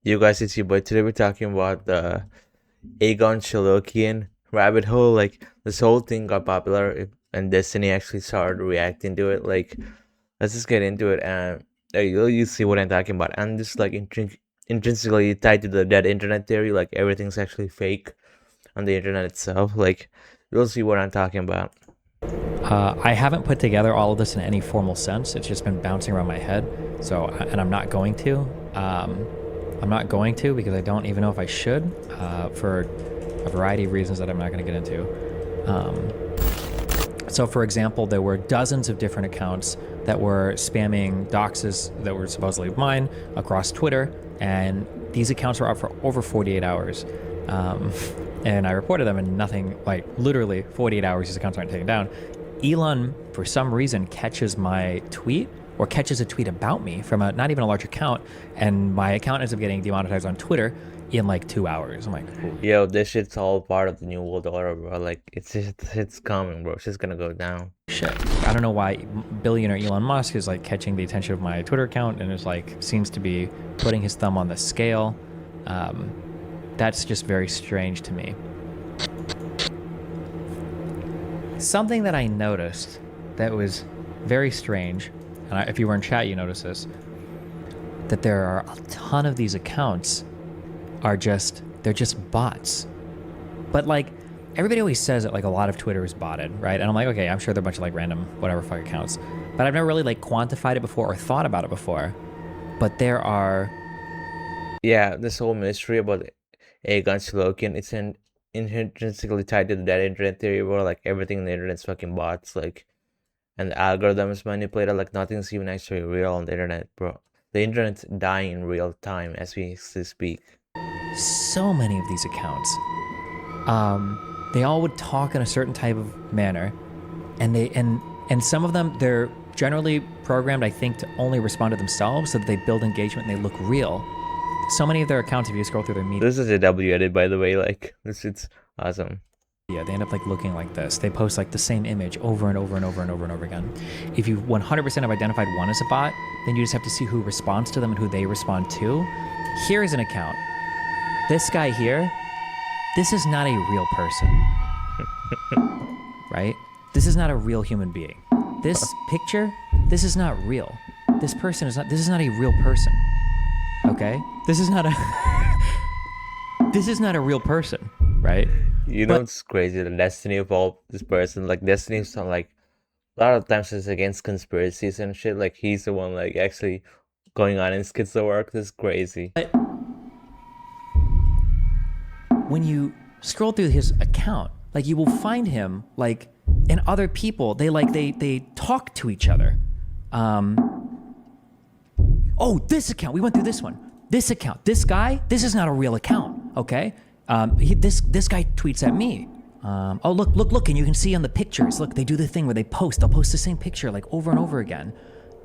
You guys, it's your boy. Today we're talking about the Egon Cholakian rabbit hole. Like this whole thing got popular, and Destiny actually started reacting to it. Like, let's just get into it, and you see what I'm talking about. And just like intrinsically tied to the dead internet theory, like everything's actually fake on the internet itself. Like, you'll see what I'm talking about. I haven't put together all of this in any formal sense. It's just been bouncing around my head. And I'm not going to. I'm not going to because I don't even know if I should, for a variety of reasons that I'm not going to get into. So, for example, there were dozens of different accounts that were spamming doxes that were supposedly mine across Twitter, and these accounts were up for over 48 hours. And I reported them, and nothing, like literally 48 hours, these accounts aren't taken down. Elon, for some reason, catches my tweet or catches a tweet about me from not even a large account, and my account ends up getting demonetized on Twitter in like 2 hours. I'm like, ooh. Yo, this shit's all part of the new world order, bro. Like, it's coming, bro. It's just gonna go down. Shit. I don't know why billionaire Elon Musk is like catching the attention of my Twitter account and is like seems to be putting his thumb on the scale. That's just very strange to me. Something that I noticed that was very strange, and if you were in chat, you noticed this, that there are a ton of these accounts they're just bots. But like, everybody always says that like a lot of Twitter is botted, right? And I'm like, okay, I'm sure they're a bunch of like random whatever fuck accounts. But I've never really like quantified it before or thought about it before. But there are... Yeah, this whole mystery about Egon Cholakian, it's intrinsically tied to the dead internet theory, where like everything in the internet's fucking bots, like, and the algorithm is manipulated, like nothing's even actually real on the internet, bro. The internet's dying in real time as we speak. So many of these accounts, they all would talk in a certain type of manner, and and some of them, they're generally programmed, I think, to only respond to themselves so that they build engagement and they look real. So many of their accounts, if you scroll through their media... This is a W edit, by the way, like, it's awesome. Yeah, they end up like looking like this. They post like the same image over and over and over and over and over again. If you 100% have identified one as a bot, then you just have to see who responds to them and who they respond to. Here is an account. This guy here, this is not a real person, right? This is not a real human being. This picture, this is not real. This is not a real person, okay? This is not a real person, right? You know, it's crazy, the destiny of all this person, like, Destiny's not like, a lot of times it's against conspiracies and shit, like, he's the one, like, actually going on in schizo work. This is crazy. But when you scroll through his account, like, you will find him, like, and other people, they talk to each other. Oh, this account, we went through this one. This account, this guy, this is not a real account, okay? This guy tweets at me. Oh, look, and you can see on the pictures, look, they do the thing where they'll post the same picture like over and over again.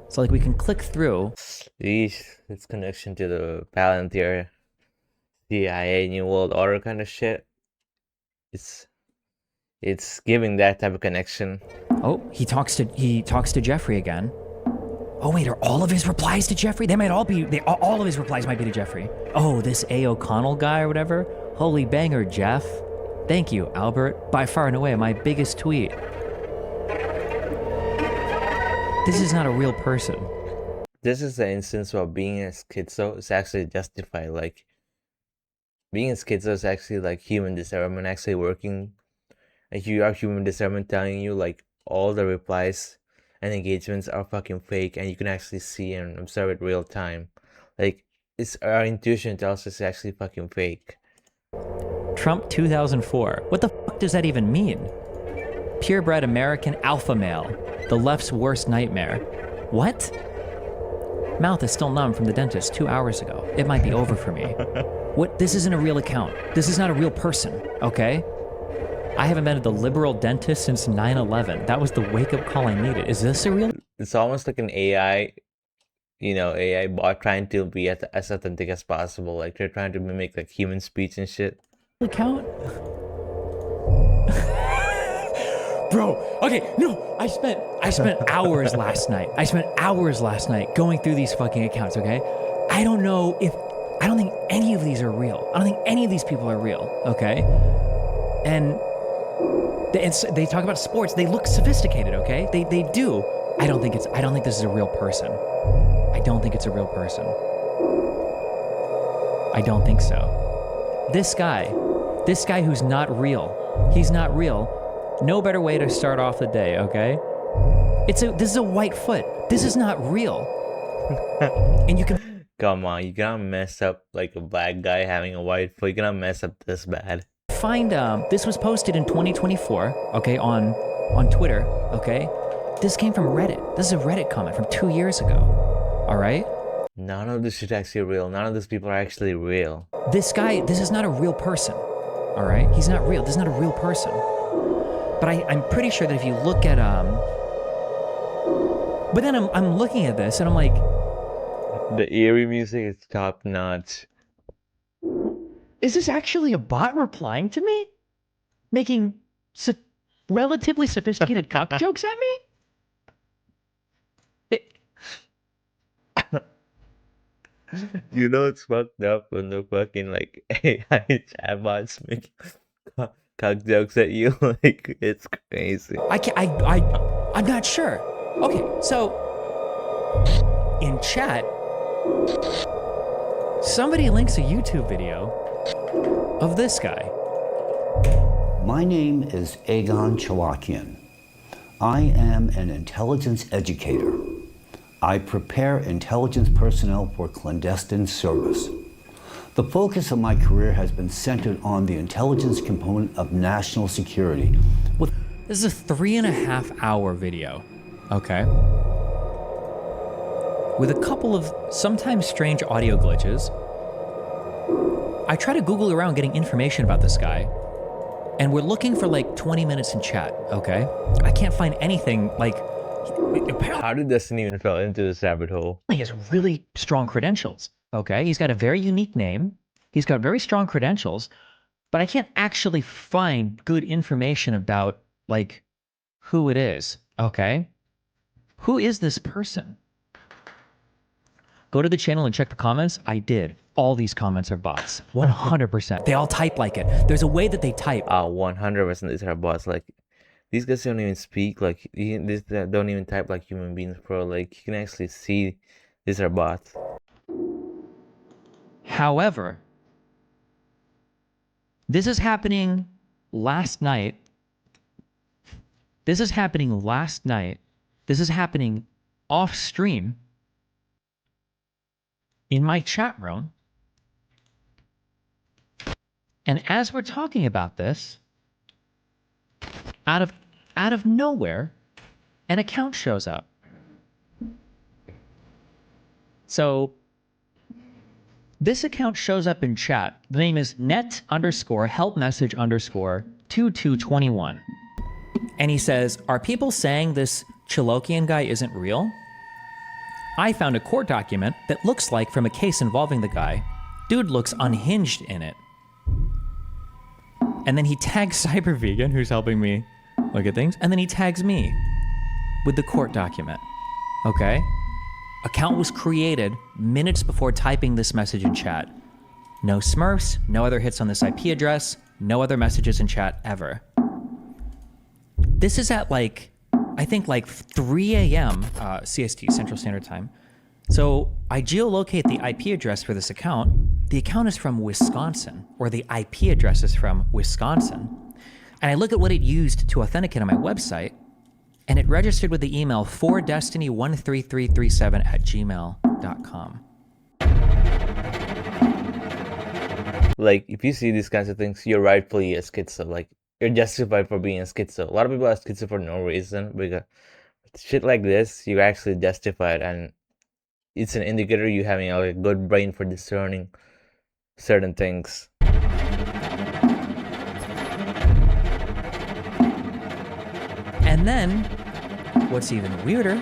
So like we can click through. It's connection to the Palantir, CIA, New World Order kind of shit. It's giving that type of connection. Oh, he talks to Jeffrey again. Oh wait, are all of his replies to Jeffrey? They might all be. All of his replies might be to Jeffrey. Oh, this A. O'Connell guy or whatever. Holy banger, Jeff. Thank you, Albert. By far and away, my biggest tweet. This is not a real person. This is the instance where being a schizo is actually justified. Like, being a schizo is actually like human discernment actually working. Like, you are human discernment telling you like all the replies and engagements are fucking fake, and you can actually see and observe it real time. Like, it's our intuition tells us it's actually fucking fake. Trump 2004. What the fuck does that even mean? Purebred American alpha male. The left's worst nightmare. What? Mouth is still numb from the dentist 2 hours ago. It might be over for me. What? This isn't a real account. This is not a real person, okay? I haven't been to the liberal dentist since 9/11. That was the wake-up call I needed. Is this a real... It's almost like an AI, AI bot trying to be as authentic as possible. Like, they're trying to mimic like human speech and shit. Account? Bro, okay, no, I spent hours last night. I spent hours last night going through these fucking accounts, okay? I don't know if I don't think any of these are real. I don't think any of these people are real, okay? And they talk about sports. They look sophisticated, okay? They do. I don't think this is a real person. I don't think it's a real person. I don't think so. This guy who's not real. He's not real. No better way to start off the day, okay? This is a white foot. This is not real. And you can... Come on, you cannot mess up like a black guy having a white foot. You cannot mess up this bad. Find this was posted in 2024, okay, on Twitter, okay? This came from Reddit. This is a Reddit comment from 2 years ago. All right? None of this shit actually real. None of these people are actually real. This is not a real person. All right? He's not real. This is not a real person. But I'm pretty sure that if you look at but then I'm looking at this and I'm like, the eerie music is top notch. Is this actually a bot replying to me? Making relatively sophisticated cock jokes at me? You know it's fucked up when the fucking like AI chatbots make cock jokes at you. Like it's crazy. I'm not sure. Okay, so in chat, somebody links a YouTube video of this guy. My name is Egon Cholakian. I am an intelligence educator. I prepare intelligence personnel for clandestine service. The focus of my career has been centered on the intelligence component of national security. This is a 3.5 hour video, okay? With a couple of sometimes strange audio glitches. I try to Google around getting information about this guy, and we're looking for like 20 minutes in chat, okay? I can't find anything like... How did Destiny even fall into this rabbit hole? He has really strong credentials, okay? He's got a very unique name. He's got very strong credentials, but I can't actually find good information about, like, who it is, okay? Who is this person? Go to the channel and check the comments. I did. All these comments are bots. 100%. They all type like it. There's a way that they type. 100% these are bots. Like, these guys don't even speak. Like, these don't even type like human beings, bro. Like, you can actually see these are bots. However, this is happening last night. This is happening last night. This is happening off stream in my chat room. And as we're talking about this, out of nowhere, an account shows up. So this account shows up in chat. The name is net_help_message_2221. And he says, are people saying this Chalokian guy isn't real? I found a court document that looks like from a case involving the guy. Dude looks unhinged in it. And then he tags Cyber Vegan, who's helping me look at things, and then he tags me with the court document. Okay? Account was created minutes before typing this message in chat. No smurfs, no other hits on this IP address, no other messages in chat ever. This is at like, I think like 3 a.m. CST, Central Standard Time. So I geolocate the IP address for this account. The account is from Wisconsin, or the IP address is from Wisconsin. And I look at what it used to authenticate on my website, and it registered with the email 4destiny13337@gmail.com. Like, if you see these kinds of things, you're rightfully a schizo. Like, you're justified for being a schizo. A lot of people are schizo for no reason, because shit like this, you're actually justified, and it's an indicator you having a good brain for discerning certain things. And then, what's even weirder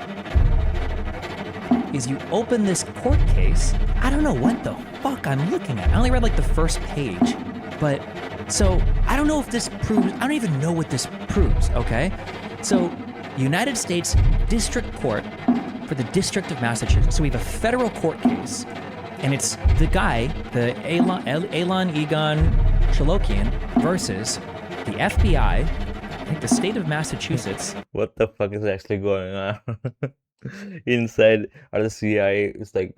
is you open this court case. I don't know what the fuck I'm looking at. I only read like the first page. But, so, I don't know if this proves, I don't even know what this proves, okay? So, United States District Court for the District of Massachusetts. So we have a federal court case And it's the guy, the Egon Chalokian versus the FBI, I think the state of Massachusetts. What the fuck is actually going on? Inside, are the CIA, it's like,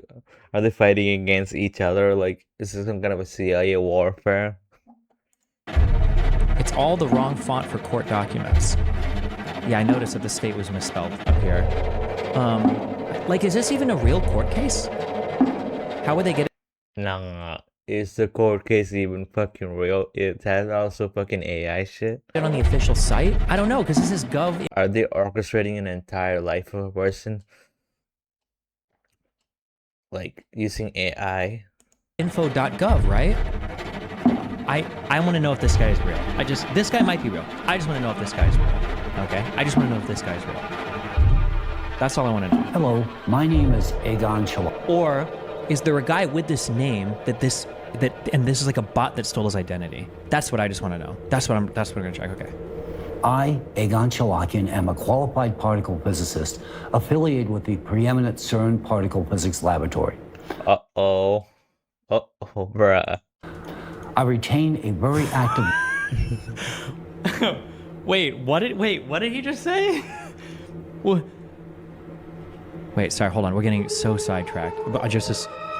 are they fighting against each other? Like, is this some kind of a CIA warfare? It's all the wrong font for court documents. Yeah, I noticed that the state was misspelled up here. Like, is this even a real court case? How would they get it? Nah, is the court case even fucking real? It has also fucking AI shit. On the official site? I don't know, because this is Gov. Are they orchestrating an entire life of a person? Like, using AI? Info.gov, right? I want to know if this guy is real. This guy might be real. I just want to know if this guy is real. Okay? I just want to know if this guy is real. That's all I want to know. Hello, my name is Egon Cholakian. Or is there a guy with this name and this is like a bot that stole his identity? That's what I just want to know. That's what we're gonna check. Okay. I, Egon Cholakian, am a qualified particle physicist affiliated with the preeminent CERN Particle Physics Laboratory. Uh-oh. Uh-oh, bruh. I retain a very active... Wait, what did he just say? What? Wait, sorry, hold on. We're getting so sidetracked. But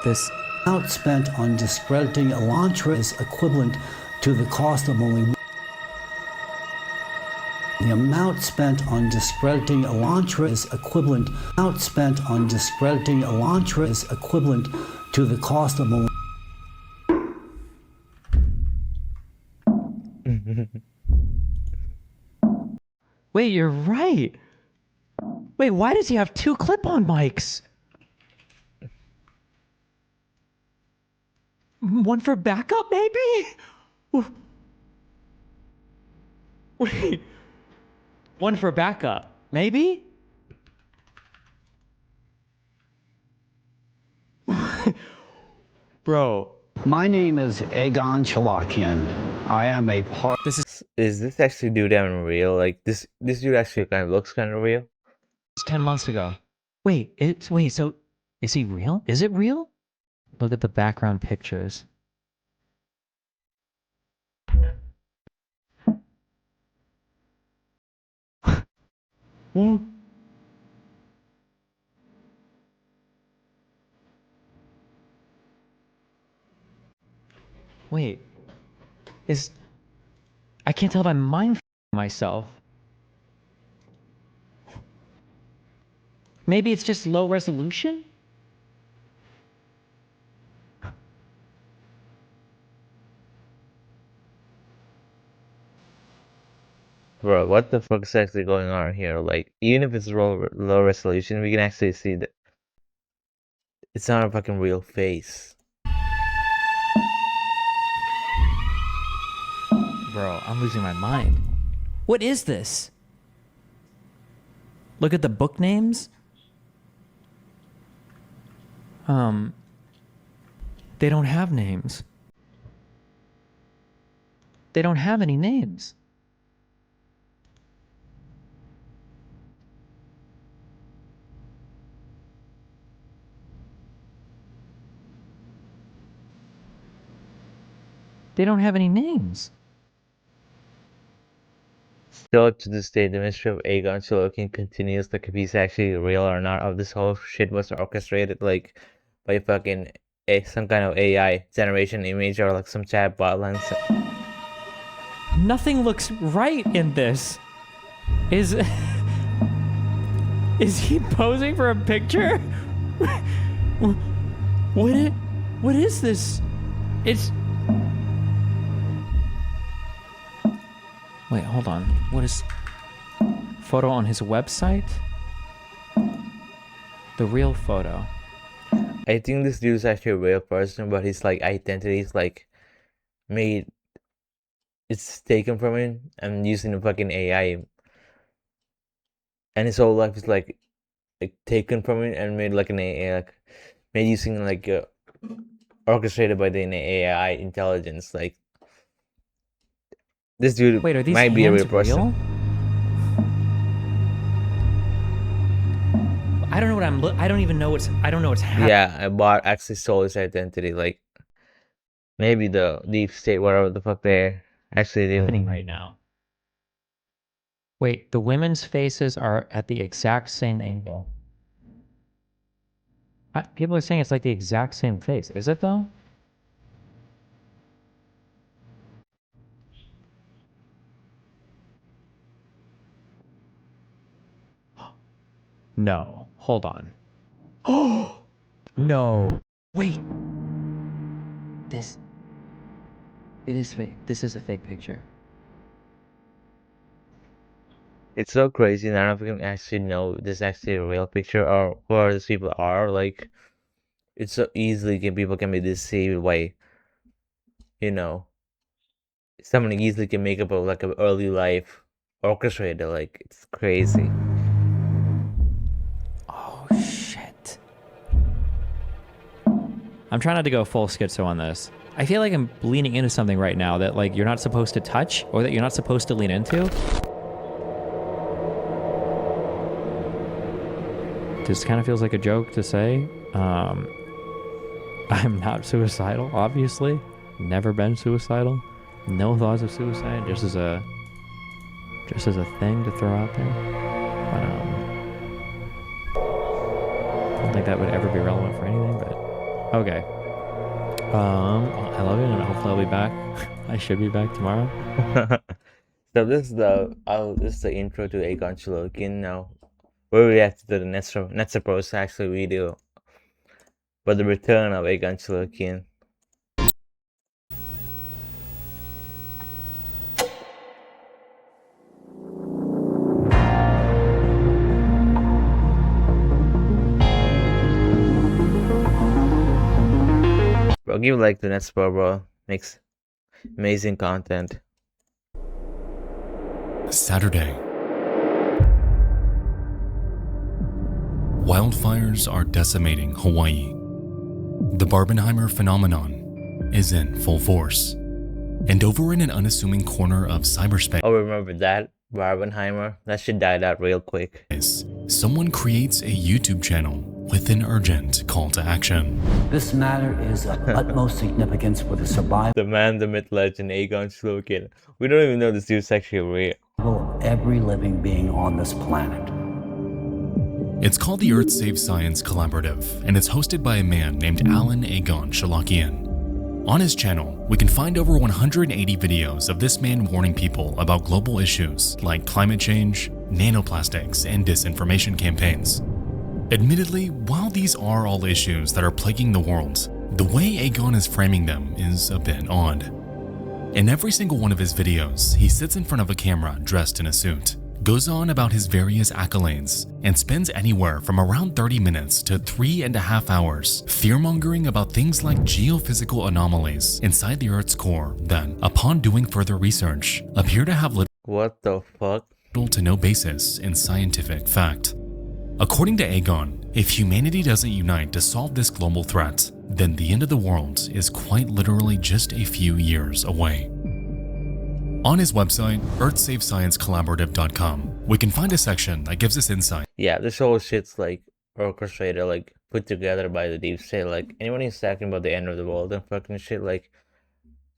this. amount spent on discrediting Elantra is equivalent to the cost of only... The amount spent on discrediting Elantra is equivalent... The amount spent on discrediting Elantra is equivalent to the cost of only... Wait, you're right. Wait, why does he have two clip-on mics? One for backup, maybe? Wait. One for backup, maybe? Bro. My name is Egon Cholakian. I am a part... Is this actually dude even real? Like, this dude actually kind of looks kind of real? It's 10 months ago. Wait, so is he real? Is it real? Look at the background pictures. Wait, I can't tell if I'm mind myself. Maybe it's just low resolution? Bro, what the fuck is actually going on here? Like, even if it's low resolution, we can actually see that it's not a fucking real face. Bro, I'm losing my mind. What is this? Look at the book names. They don't have names. They don't have any names. They don't have any names. Still to this day, the mystery of Egon Cholakian continues. Like, if he's actually real or not, of this whole shit was orchestrated, like, by fucking some kind of AI generation image or like some chatbot lens. Nothing looks right in this. Is he posing for a picture? What is this? It's... Wait, hold on. What is... Photo on his website? The real photo. I think this dude's actually a real person, but his like identity is like made... It's taken from him and used in the fucking AI. And his whole life is like taken from it and made like an AI, like made using like orchestrated by the AI intelligence. Like, this dude Wait, are these might be a real hands person. real? I don't know what I don't even know I don't know what's happening. Yeah, a bot actually stole his identity. Like maybe the deep state, whatever the fuck they're actually doing Right now. Wait, the women's faces are at the exact same angle. People are saying it's like the exact same face. Is it though? No. Hold on. Oh no. Wait. It is fake. This is a fake picture. It's so crazy. None of them actually know this is actually a real picture or who these people are. Like, it's so easily people can be deceived by, you know, someone easily can make up a like an early life orchestrator. Like, it's crazy. Oh shit. I'm trying not to go full schizo on this. I feel like I'm leaning into something right now that like you're not supposed to touch or that you're not supposed to lean into. This kind of feels like a joke to say. I'm not suicidal, obviously. Never been suicidal. No thoughts of suicide, just as a thing to throw out there. But I don't think that would ever be relevant for anything, but okay. I love you, and hopefully I'll be back. I should be back tomorrow. So this is the intro to Egon Cholakian now. We reacted to the Netzapro's actually video, but the return of Egon Cholakian. Bro, give like the Netspro, bro. Makes amazing content. Saturday. Wildfires are decimating Hawaii. The Barbenheimer phenomenon is in full force. And over in an unassuming corner of cyberspace, Oh, remember that? Barbenheimer? That shit died out real quick. someone creates a YouTube channel with an urgent call to action. This matter is of utmost significance for the survival The man, the myth, legend, Egon Cholakian. We don't even know this dude's actually real. of every living being on this planet. It's called the Earth Save Science Collaborative, and it's hosted by a man named Egon Cholakian. On his channel, we can find over 180 videos of this man warning people about global issues like climate change, nanoplastics, and disinformation campaigns. Admittedly, while these are all issues that are plaguing the world, the way Egon is framing them is a bit odd. In every single one of his videos, he sits in front of a camera dressed in a suit, goes on about his various accolades, and spends anywhere from around 30 minutes to 3.5 hours fear-mongering about things like geophysical anomalies inside the Earth's core that, upon doing further research, appear to have What the fuck? little to no basis in scientific fact. According to Egon, if humanity doesn't unite to solve this global threat, then the end of the world is quite literally just a few years away. On his website, earthsavesciencecollaborative.com, we can find a section that gives us insight Yeah, this whole shit's like orchestrated, like put together by the deep state. Like anyone who's talking about the end of the world and fucking shit, like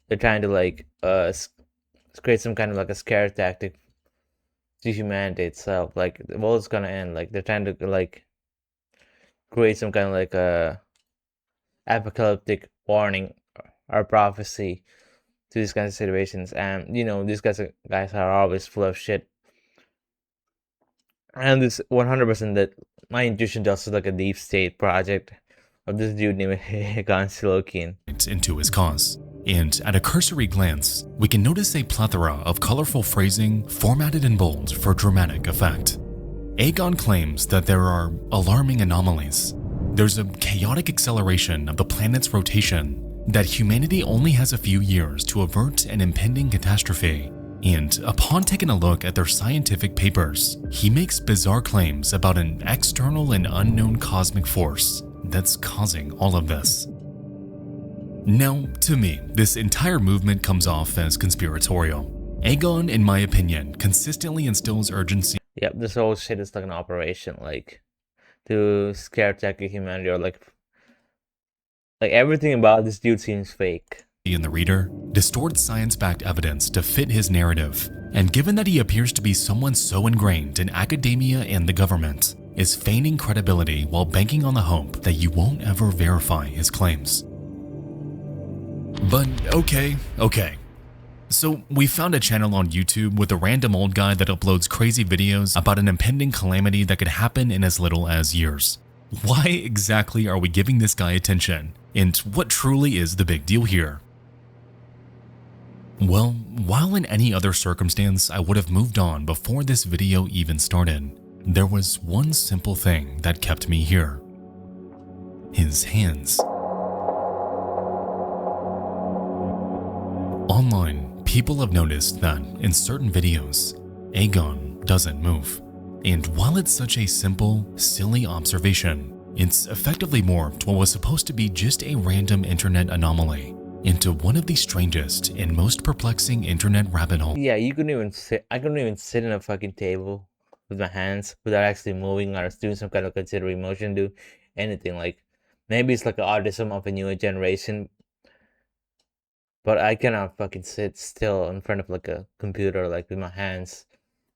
they're trying to like create some kind of like a scare tactic to humanity itself. Like the world's gonna end. Like they're trying to like create some kind of like a apocalyptic warning or prophecy to these kinds of situations. And you know, these guys are always full of shit. And this 100% that my intuition does is like a deep state project of this dude named Egon Cholakian. into his cause. And at a cursory glance, we can notice a plethora of colorful phrasing formatted in bold for dramatic effect. Egon claims that there are alarming anomalies. There's a chaotic acceleration of the planet's rotation, that humanity only has a few years to avert an impending catastrophe. And upon taking a look at their scientific papers, he makes bizarre claims about an external and unknown cosmic force that's causing all of this. Now, to me, this entire movement comes off as conspiratorial. Egon, in my opinion, consistently instills urgency. Yep, this whole shit is like an operation. Like to scare attack humanity, or like everything about this dude seems fake. In the reader distorts science-backed evidence to fit his narrative, and given that he appears to be someone so ingrained in academia and the government, is feigning credibility while banking on the hope that you won't ever verify his claims. But okay. So we found a channel on YouTube with a random old guy that uploads crazy videos about an impending calamity that could happen in as little as years. Why exactly are we giving this guy attention? And what truly is the big deal here? Well, while in any other circumstance I would have moved on before this video even started, there was one simple thing that kept me here. His hands. Online, people have noticed that in certain videos, Egon doesn't move. And while it's such a simple, silly observation, it's effectively morphed what was supposed to be just a random internet anomaly into one of the strangest and most perplexing internet rabbit holes. Yeah, I couldn't even sit in a fucking table with my hands without actually moving or doing some kind of considerate motion, do anything. Like, maybe it's like an autism of a newer generation, but I cannot fucking sit still in front of like a computer, like with my hands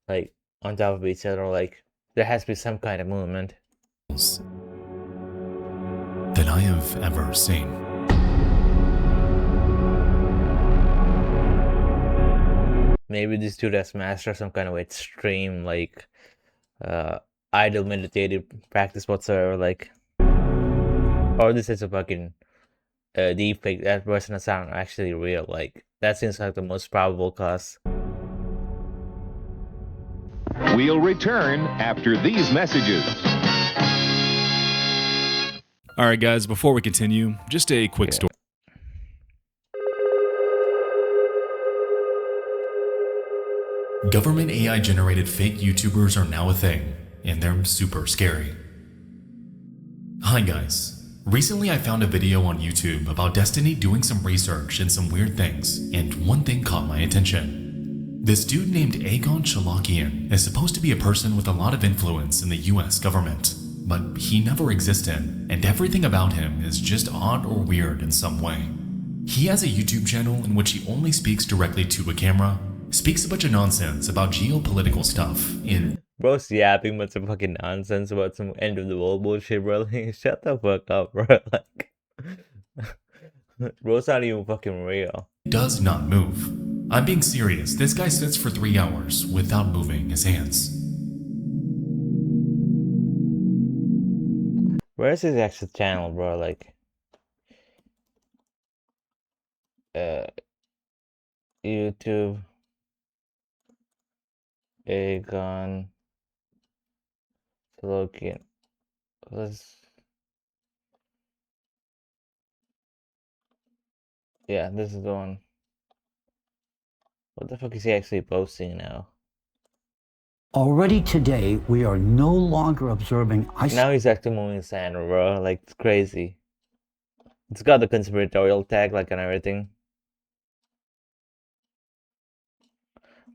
like on top of each other. Like, there has to be some kind of movement That I have ever seen. Maybe this dude has mastered some kind of extreme like idle meditative practice whatsoever, like, or this is a fucking deepfake. That person doesn't sound actually real. Like, that seems like the most probable cause. We'll return after these messages. All right, guys, before we continue, just a quick story. Government AI-generated fake YouTubers are now a thing, and they're super scary. Hi guys. Recently I found a video on YouTube about Destiny doing some research and some weird things, and one thing caught my attention. This dude named Egon Cholakian is supposed to be a person with a lot of influence in the US government, but he never existed, and everything about him is just odd or weird in some way. He has a YouTube channel in which he only speaks directly to a camera, speaks a bunch of nonsense about geopolitical stuff in Bro's yapping but some fucking nonsense about some end of the world bullshit, bro. Like, shut the fuck up, bro. Like, bro's not even fucking real. does not move. I'm being serious. This guy sits for 3 hours without moving his hands. Where's his actual channel, bro? Like, YouTube, Egon Cholakian. Yeah, this is the one. What the fuck is he actually posting now? Already today, we are no longer observing Now he's actually moving sand, bro. Like, it's crazy. It's got the conspiratorial tag, like, and everything.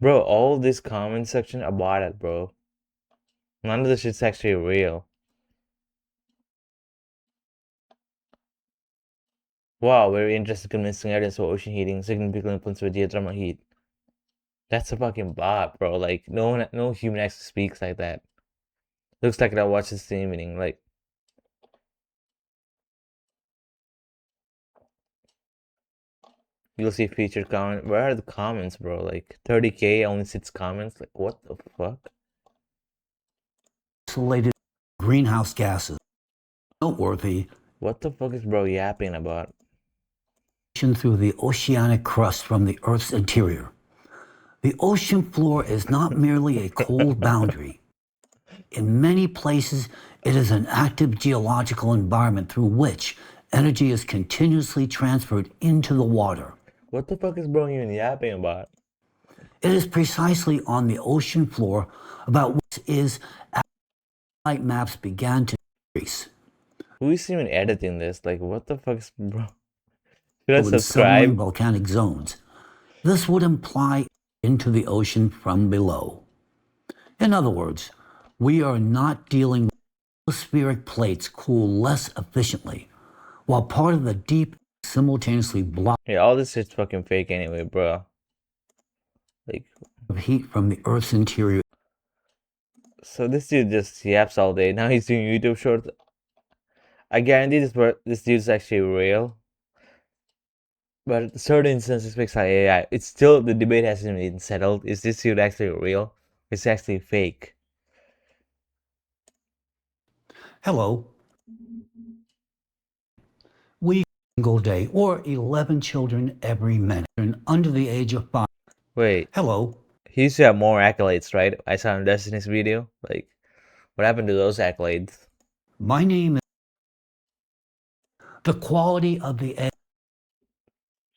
Bro, all this comment section about it, bro. None of this shit's actually real. Wow, very interesting convincing evidence for ocean heating, significantly influenced by geothermal heat. That's a fucking bot, bro. Like, no human actually speaks like that. Looks like I watched this this evening. Like, you'll see featured comment. Where are the comments, bro? Like, 30K, only 6 comments. Like, what the fuck? isolated greenhouse gases. Noteworthy. What the fuck is bro yapping about? Through the oceanic crust from the Earth's interior. The ocean floor is not merely a cold boundary. In many places, it is an active geological environment through which energy is continuously transferred into the water. What the fuck is bro even yapping about? It is precisely on the ocean floor about which is as light maps began to decrease. Who is even editing this? Like, what the fuck is bro? Should I In submarine subscribe? volcanic zones. This would imply into the ocean from below. In other words, we are not dealing with atmospheric plates cool less efficiently, while part of the deep simultaneously blocks Yeah, all this shit's fucking fake anyway, bro. Like, heat from the Earth's interior. so this dude just yaps all day. Now he's doing YouTube shorts. I guarantee this dude's actually real. But at certain instances, like AI, it's still, the debate hasn't been settled. Is this dude actually real? It's actually fake. Hello. We single day or 11 children every minute under the age of 5. Wait, Hello. he used to have more accolades, right? I saw in Destiny's video. Like, what happened to those accolades? My name is. The quality of the egg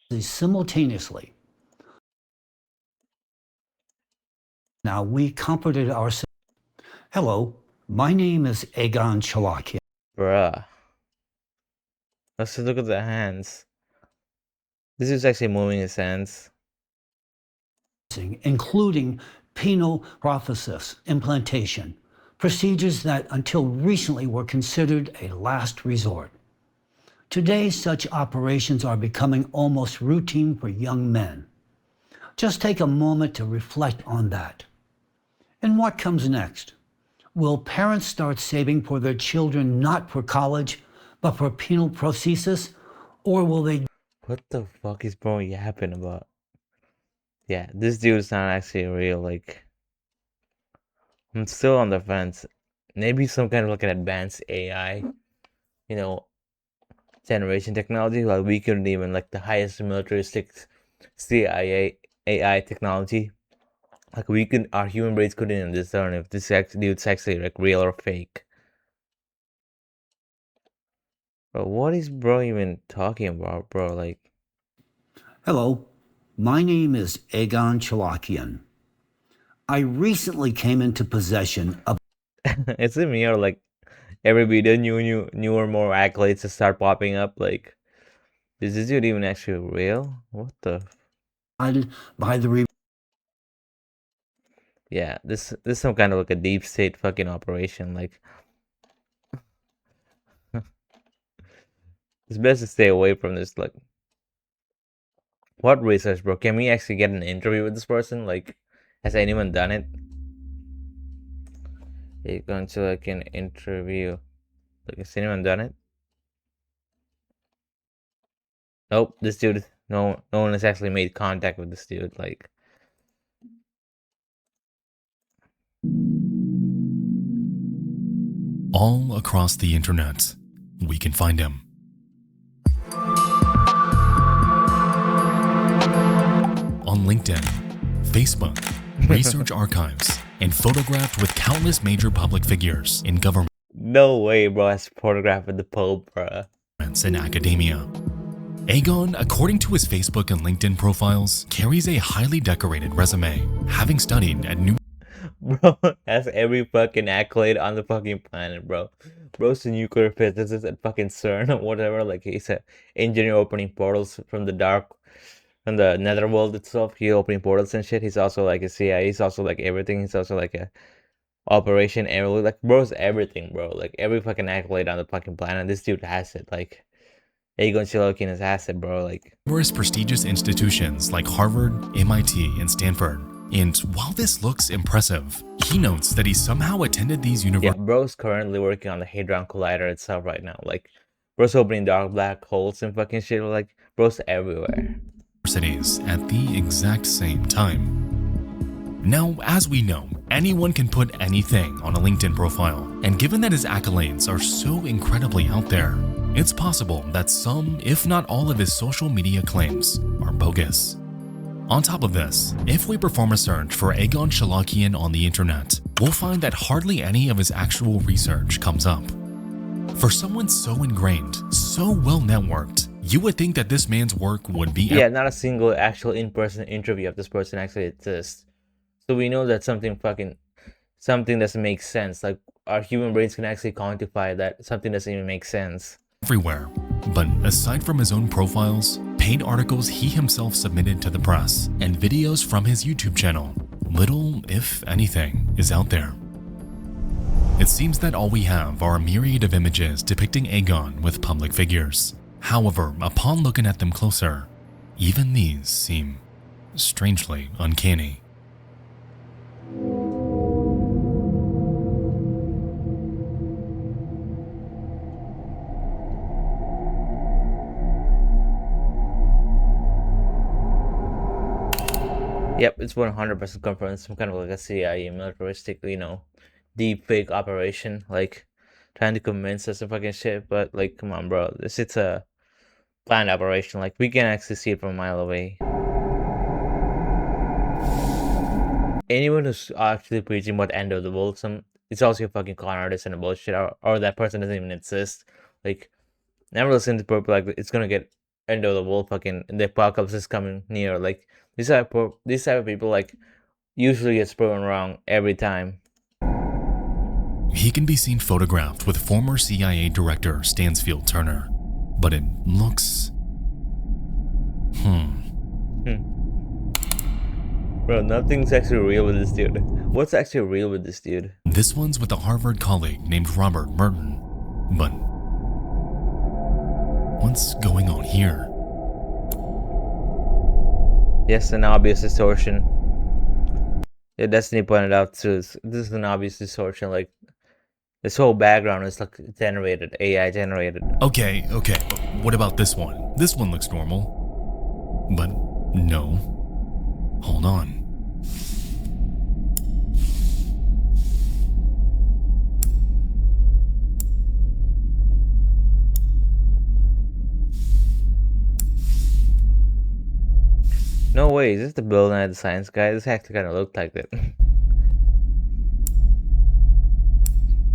is simultaneously. Now we comforted ourselves. Hello. My name is Egon Cholakian. Bruh. Let's just look at the hands. This is actually moving his hands. Including penile prosthesis implantation, procedures that until recently were considered a last resort. Today, such operations are becoming almost routine for young men. Just take a moment to reflect on that. And what comes next? Will parents start saving for their children not for college, but for penile prosthesis? Or will they... What the fuck is bro yapping about? Yeah, this dude's not actually real. Like, I'm still on the fence. Maybe some kind of like an advanced AI, you know, generation technology. Like we couldn't even like the highest militaristic CIA AI technology. Like we could, our human brains couldn't even discern if this dude's actually like real or fake. But what is bro even talking about, bro? Like, Hello, my name is Egon Cholakian. I recently came into possession of... is it me or like every video newer more accolades to start popping up? Like, is this dude even actually real? What the? by the... Yeah, this is some kind of like a deep state fucking operation. Like, it's best to stay away from this. Like, what research, bro? Can we actually get an interview with this person? Like, has anyone done it? Egon Cholakian interview. Like, has anyone done it? Nope. This dude. No one has actually made contact with this dude. Like, All across the internet, we can find him. On LinkedIn, Facebook, research archives, and photographed with countless major public figures in government no way, bro. Has photographed with the Pope, bro. and academia. Egon, according to his Facebook and LinkedIn profiles, carries a highly decorated resume, having studied at New Bro, that's every fucking accolade on the fucking planet, bro. Bro's a nuclear physicist at fucking CERN or whatever. Like, he's an engineer opening portals from the netherworld itself. He opening portals and shit. He's also like a CIA. He's also like everything. He's also like a operation aerial. Like, bro's everything, bro. Like, every fucking accolade on the fucking planet. This dude has it. Like, Egon Cholakian has it, bro. Like, numerous prestigious institutions like Harvard, MIT, and Stanford. And while this looks impressive, he notes that he somehow attended these yeah, universities bro's currently working on the Hadron Collider itself right now. Like, bro's opening dark black holes and fucking shit. Like, bro's everywhere. at the exact same time. Now, as we know, anyone can put anything on a LinkedIn profile, and given that his accolades are so incredibly out there, it's possible that some, if not all of his social media claims are bogus. On top of this, if we perform a search for Egon Cholakian on the internet, we'll find that hardly any of his actual research comes up. For someone so ingrained, so well networked, you would think that this man's work would be Yeah, not a single actual in-person interview of this person actually exists. So we know that something doesn't make sense. Like, our human brains can actually quantify that something doesn't even make sense. everywhere. But aside from his own profiles, paid articles he himself submitted to the press, and videos from his YouTube channel, little, if anything, is out there. It seems that all we have are a myriad of images depicting Egon with public figures. However, upon looking at them closer, even these seem strangely uncanny. Yep, it's 100% confirmed. Some kind of like a CIA militaristic, deep fake operation, like trying to convince us of fucking shit. But like, come on, bro, it's a planned operation. Like, we can actually see it from a mile away. Anyone who's actually preaching about end of the world, it's also a fucking con artist and a bullshit, or that person doesn't even exist. Like, never listen to people like it's gonna get end of the world, fucking the apocalypse is coming near. Like, these type of people like usually gets proven wrong every time. He can be seen photographed with former CIA director Stansfield Turner, but it looks... Bro, nothing's actually real with this dude. What's actually real with this dude? This one's with a Harvard colleague named Robert Merton. But what's going on here? Yes, an obvious distortion. Yeah, Destiny pointed out too. This is an obvious distortion. Like, this whole background is like generated, AI generated. Okay, what about this one? This one looks normal. But no. Hold on. No way, is this the building at the science guy? This actually kind of looked like it.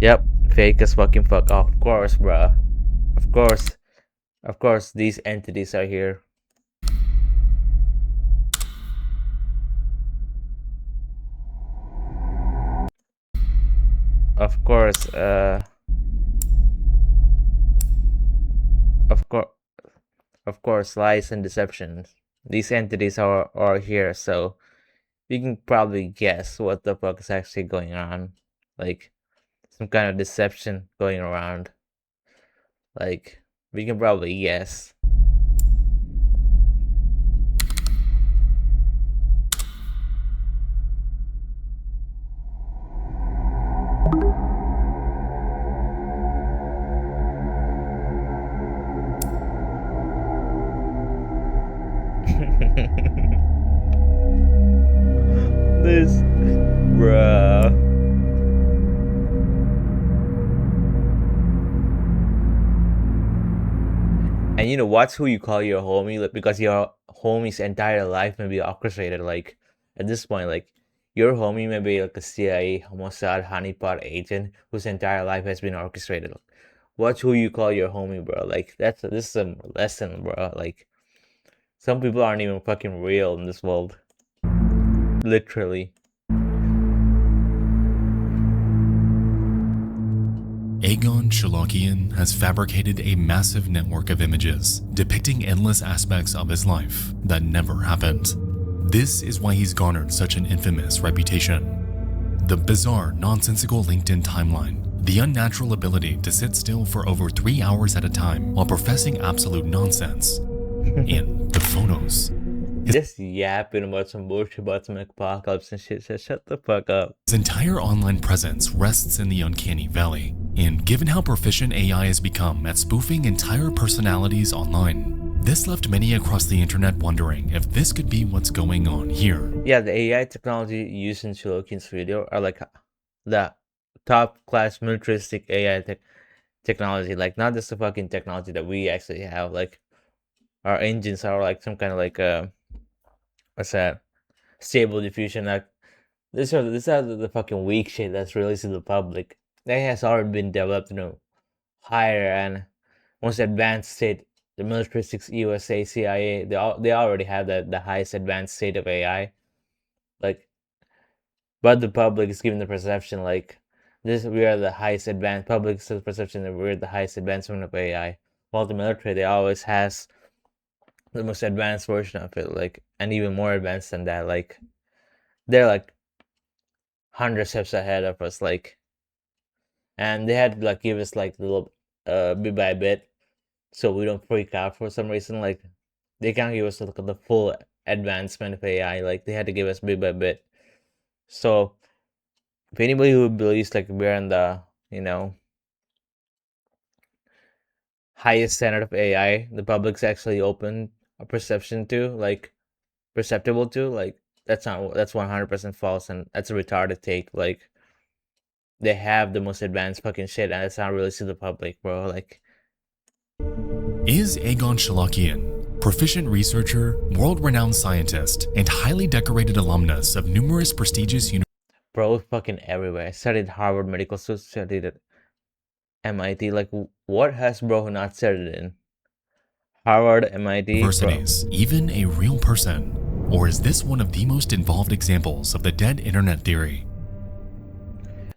Yep, fake as fucking fuck. Oh, of course, bruh. Of course, these entities are here. Of course, of course, lies and deceptions. These entities are here, so you can probably guess what the fuck is actually going on. Like, some kind of deception going around. Like, we can probably guess. This, bruh. And watch who you call your homie, like, because your homie's entire life may be orchestrated. Like, at this point, like, your homie may be like a CIA, Mossad, honeypot agent whose entire life has been orchestrated. Watch who you call your homie, bro. Like, this is a lesson, bro. Like, some people aren't even fucking real in this world. Literally. Egon Cholakian has fabricated a massive network of images depicting endless aspects of his life that never happened. This is why he's garnered such an infamous reputation. The bizarre, nonsensical LinkedIn timeline, the unnatural ability to sit still for over 3 hours at a time while professing absolute nonsense, and the photos. Just yapping about some bullshit about some apocalypse and shit. Shut the fuck up. His entire online presence rests in the uncanny valley, and given how proficient AI has become at spoofing entire personalities online, this left many across the internet wondering if this could be what's going on here. Yeah, the AI technology used in Chalokian's video are like the top class militaristic AI technology. Like, not just the fucking technology that we actually have. Like, our engines are like some kind of like what's that? Stable diffusion. Like, this is the fucking weak shit that's released to the public. That has already been developed higher and most advanced state. The militaristics, USA, CIA, they already have the highest advanced state of AI. Like, but the public is given the perception like we are the highest advanced. Public is the perception that we're the highest advancement of AI. While the military, they always has the most advanced version of it, like, and even more advanced than that. Like, they're like 100 steps ahead of us. Like, and they had to like give us like little bit by bit, so we don't freak out for some reason. Like they can't give us like the full advancement of AI. Like they had to give us bit by bit. So if anybody who believes like we're in the highest standard of AI, the public's actually open a perception to, like perceptible to, like that's 100% false, and that's a retarded take. Like they have the most advanced fucking shit, and it's not released to the public, bro. Like, Is Egon Cholakian, proficient researcher, world-renowned scientist, and highly decorated alumnus of numerous prestigious bro, fucking everywhere. I studied Harvard Medical School, studied at MIT. Like, what has bro not studied in Harvard, MIT, universities, bro? even a real person? Or is this one of the most involved examples of the dead internet theory?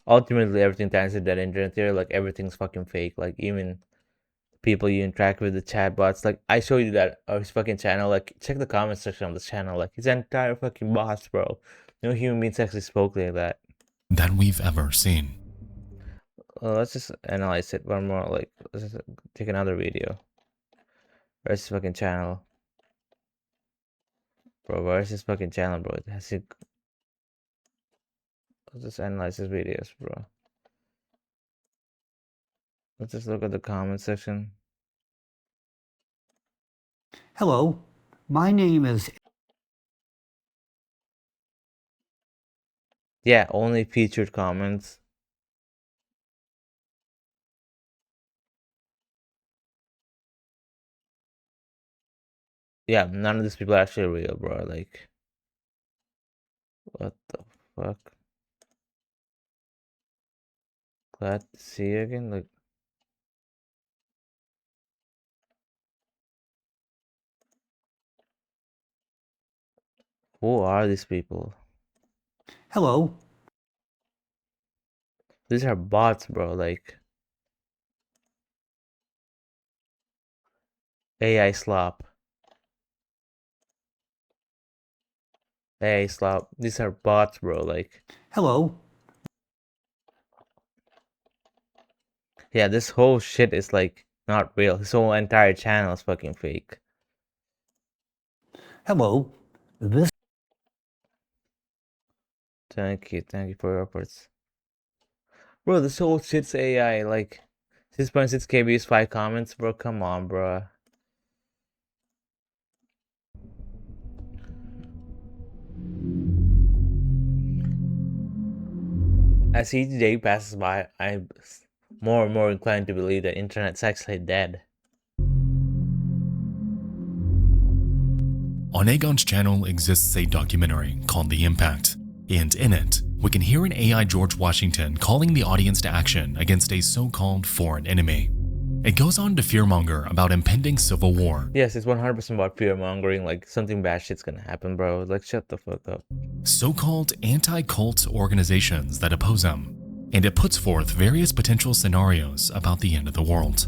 Ultimately, everything turns to that internet theory. Like, everything's fucking fake. Like, even people you interact with, the chatbots. Like, I showed you that his fucking channel. Like, check the comment section on this channel. Like, his entire fucking bots, bro. No human beings actually spoke like that. That we've ever seen. Let's just analyze it one more. Like, let's just take another video. Where's his fucking channel? Bro, where's his fucking channel, bro? Let's just analyze his videos, bro. Let's just look at the comment section. Hello, my name is... Yeah, only featured comments. Yeah, none of these people are actually real, bro. Like, what the fuck? Glad to see you again. Like, who are these people? Hello. These are bots, bro. Like, AI slop. AI slop. These are bots, bro. Like, Hello. yeah, this whole shit is like not real. His whole entire channel is fucking fake. Hello. This... Thank you for your efforts. Bro, this whole shit's AI. Like, 6.6 KB is 5 comments, bro. Come on, bro. As each day passes by, I'm more and more inclined to believe that internet's actually dead. On Egon's channel exists a documentary called The Impact, and in it, we can hear an AI George Washington calling the audience to action against a so-called foreign enemy. It goes on to fearmonger about impending civil war. Yes, it's 100% about fear-mongering, like something bad shit's gonna happen, bro. Like, shut the fuck up. So-called anti-cult organizations that oppose him, and it puts forth various potential scenarios about the end of the world.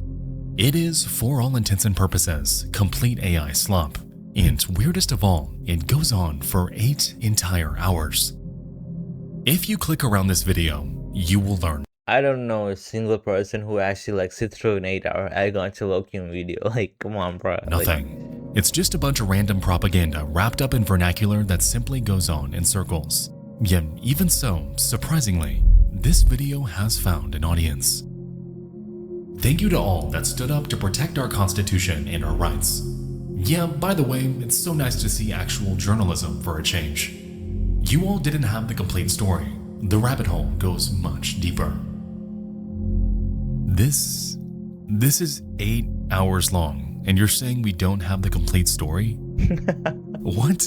It is, for all intents and purposes, complete AI slump. And weirdest of all, it goes on for 8 entire hours. If you click around this video, you will learn. I don't know a single person who actually like sit through an 8-hour Egon Cholakian video. Like, come on, bro. Nothing. It's just a bunch of random propaganda wrapped up in vernacular that simply goes on in circles. Yet, even so, surprisingly, this video has found an audience. Thank you to all that stood up to protect our Constitution and our rights. Yeah, by the way, it's so nice to see actual journalism for a change. You all didn't have the complete story. The rabbit hole goes much deeper. This is 8 hours long, and you're saying we don't have the complete story? What?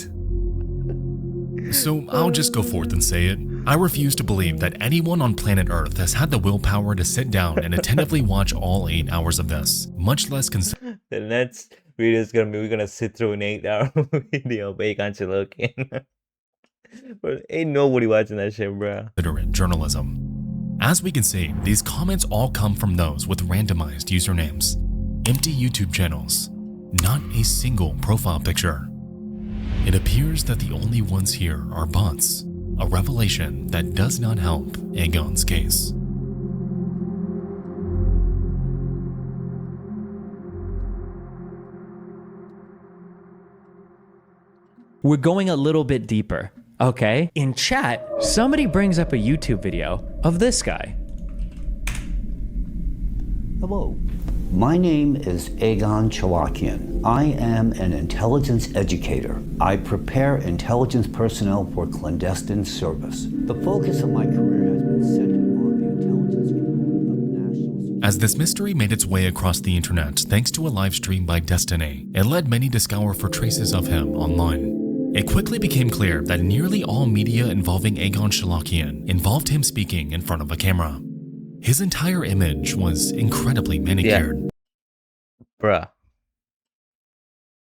So I'll just go forth and say it. I refuse to believe that anyone on planet Earth has had the willpower to sit down and attentively watch all 8 hours of this, much less consider The next video is gonna be we're gonna sit through an 8-hour video of Egon Cholakian. But ain't nobody watching that shit, bro. it journalism. As we can see, these comments all come from those with randomized usernames, empty YouTube channels, not a single profile picture. It appears that the only ones here are bots, a revelation that does not help Egon's case. we're going a little bit deeper. Okay? In chat, somebody brings up a YouTube video of this guy. Hello, my name is Egon Cholakian. I am an intelligence educator. I prepare intelligence personnel for clandestine service. The focus of my career has been centered on the intelligence community of national security. As this mystery made its way across the internet thanks to a live stream by Destiny, it led many to scour for traces of him online. It quickly became clear that nearly all media involving Egon Cholakian involved him speaking in front of a camera. His entire image was incredibly manicured. Bruh.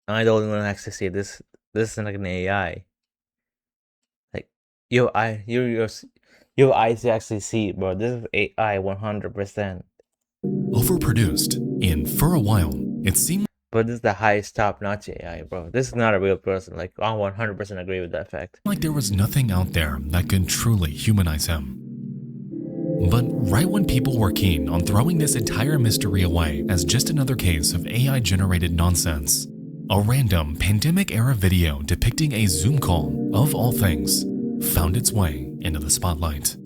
I don't even actually see this. This is like an AI. Like, your eyes to actually see it, bro. This is AI 100%. Overproduced, and for a while, it seemed But this is the highest top-notch AI, bro. This is not a real person. Like, I 100% agree with that fact. like there was nothing out there that could truly humanize him. But right when people were keen on throwing this entire mystery away as just another case of AI-generated nonsense, a random pandemic-era video depicting a Zoom call, of all things, found its way into the spotlight.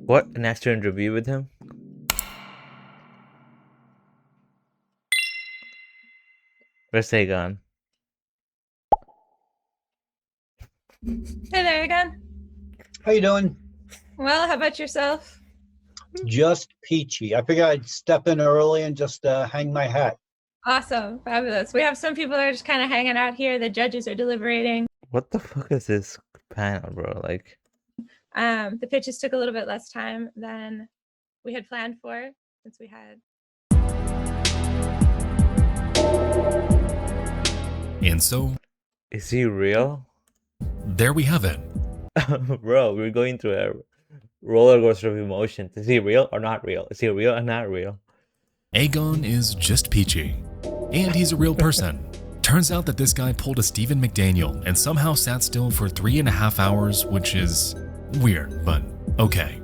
What? An extra interview with him? Where's Egon? Hey there again. How you doing? Well, how about yourself? Just peachy. I figured I'd step in early and just hang my hat. Awesome. Fabulous. We have some people that are just kind of hanging out here. The judges are deliberating. What the fuck is this panel, bro? Like, The pitches took a little bit less time than we had planned for, since we had. And so, is he real? there we have it. Bro, we're going through a roller coaster of emotions. Is he real or not real? Is he real or not real? Egon is just peachy. And he's a real person. Turns out that this guy pulled a Stephen McDaniel and somehow sat still for 3.5 hours, which is weird, but okay.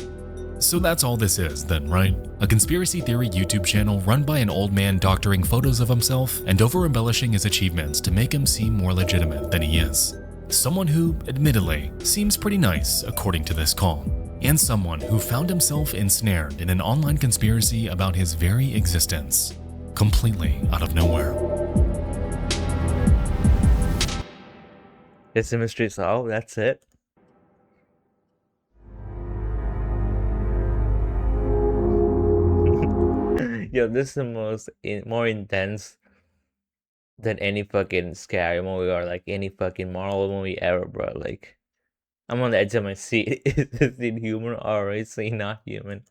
So that's all this is then, right? A conspiracy theory YouTube channel run by an old man doctoring photos of himself and over-embellishing his achievements to make him seem more legitimate than he is. Someone who, admittedly, seems pretty nice according to this call. And someone who found himself ensnared in an online conspiracy about his very existence, completely out of nowhere. It's a mystery solved, that's it. Yo, this is the more intense than any fucking scary movie or like any fucking Marvel movie ever, bro. Like, I'm on the edge of my seat. Is it human or is it not human?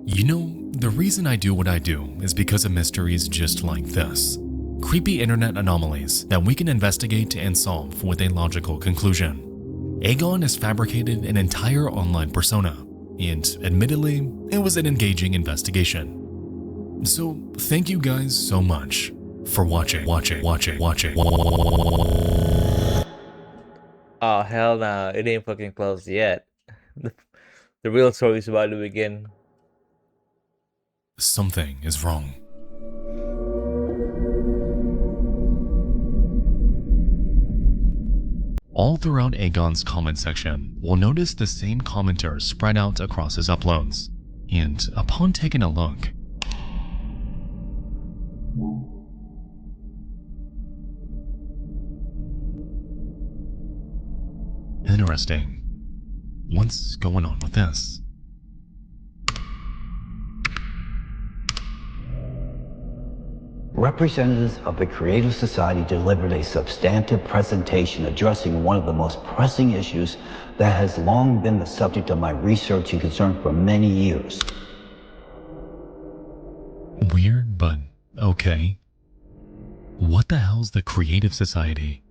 You know, the reason I do what I do is because of mysteries just like this. Creepy internet anomalies that we can investigate and solve with a logical conclusion. Egon has fabricated an entire online persona, and admittedly, it was an engaging investigation. So thank you guys so much for watching. Oh, hell no. It ain't fucking closed yet. The real story is about to begin. Something is wrong. All throughout Egon's comment section, we'll notice the same commenters spread out across his uploads. And upon taking a look, interesting. What's going on with this? Representatives of the Creative Society delivered a substantive presentation addressing one of the most pressing issues that has long been the subject of my research and concern for many years. Weird, but okay. What the hell's the Creative Society?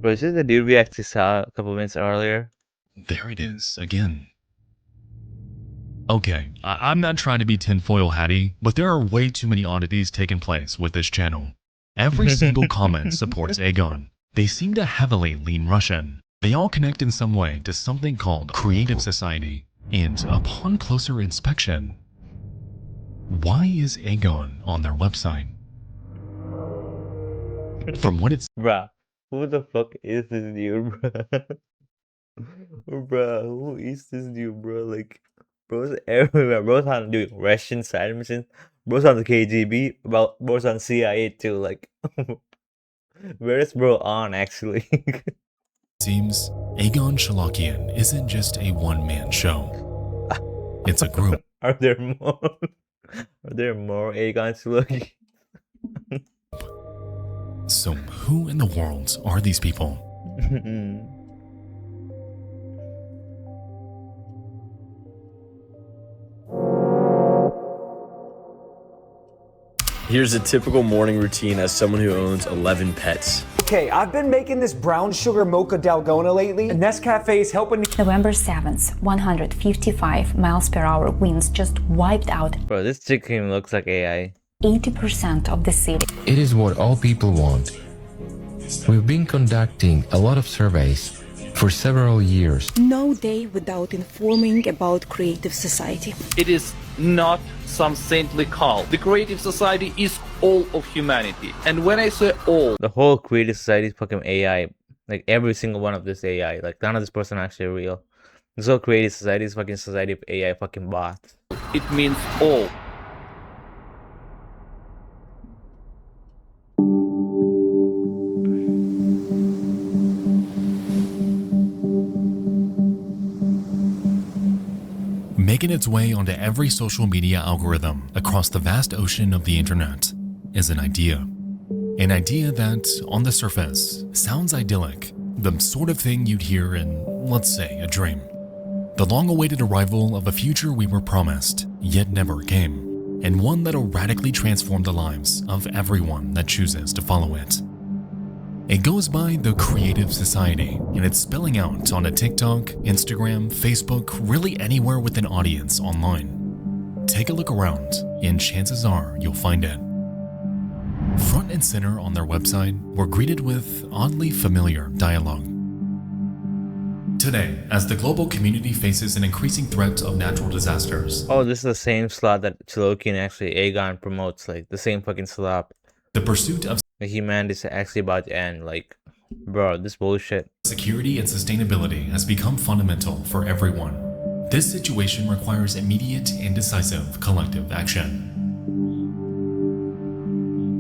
Bro, is this the dude we actually saw a couple minutes earlier? There it is, again. Okay, I'm not trying to be tinfoil hatty, but there are way too many oddities taking place with this channel. Every single comment supports Egon. They seem to heavily lean Russian. They all connect in some way to something called creative society. And upon closer inspection, why is Egon on their website? From what it's Bruh, who the fuck is this dude, bruh? Bruh, who is this dude, bro? Like, bro's everywhere. Bro's on doing Russian side missions. Bro's on the KGB. Bro's on CIA too. Like, where is bro on actually? seems, Egon Cholakian isn't just a one-man show. It's a group. Are there more? Are there more Egon Cholakian? So who in the world are these people? Here's a typical morning routine as someone who owns 11 pets. Okay, I've been making this brown sugar mocha dalgona lately, and Nescafe is helping me. November 7th, 155 miles per hour winds just wiped out Bro, this chicken looks like AI. 80% of the city. It is what all people want. We've been conducting a lot of surveys for several years. No day without informing about creative society. It is not some saintly cult. The creative society is all of humanity. And when I say all, the whole creative society is fucking AI. Like every single one of this AI. Like none of this person actually real. This whole creative society is fucking society of AI fucking bots. It means all. Making its way onto every social media algorithm across the vast ocean of the internet is an idea. An idea that, on the surface, sounds idyllic, the sort of thing you'd hear in, let's say, a dream. The long-awaited arrival of a future we were promised, yet never came, and one that'll radically transform the lives of everyone that chooses to follow it. It goes by the Creative Society, and it's spilling out onto TikTok, Instagram, Facebook, really anywhere with an audience online. Take a look around, and chances are you'll find it. Front and center on their website, we're greeted with oddly familiar dialogue. Today, as the global community faces an increasing threat of natural disasters. Oh, this is the same slot that Chalokian actually Egon promotes, like the same fucking slot. The pursuit of the humanity is actually about to end, like, bro, this bullshit. Security and sustainability has become fundamental for everyone. This situation requires immediate and decisive collective action.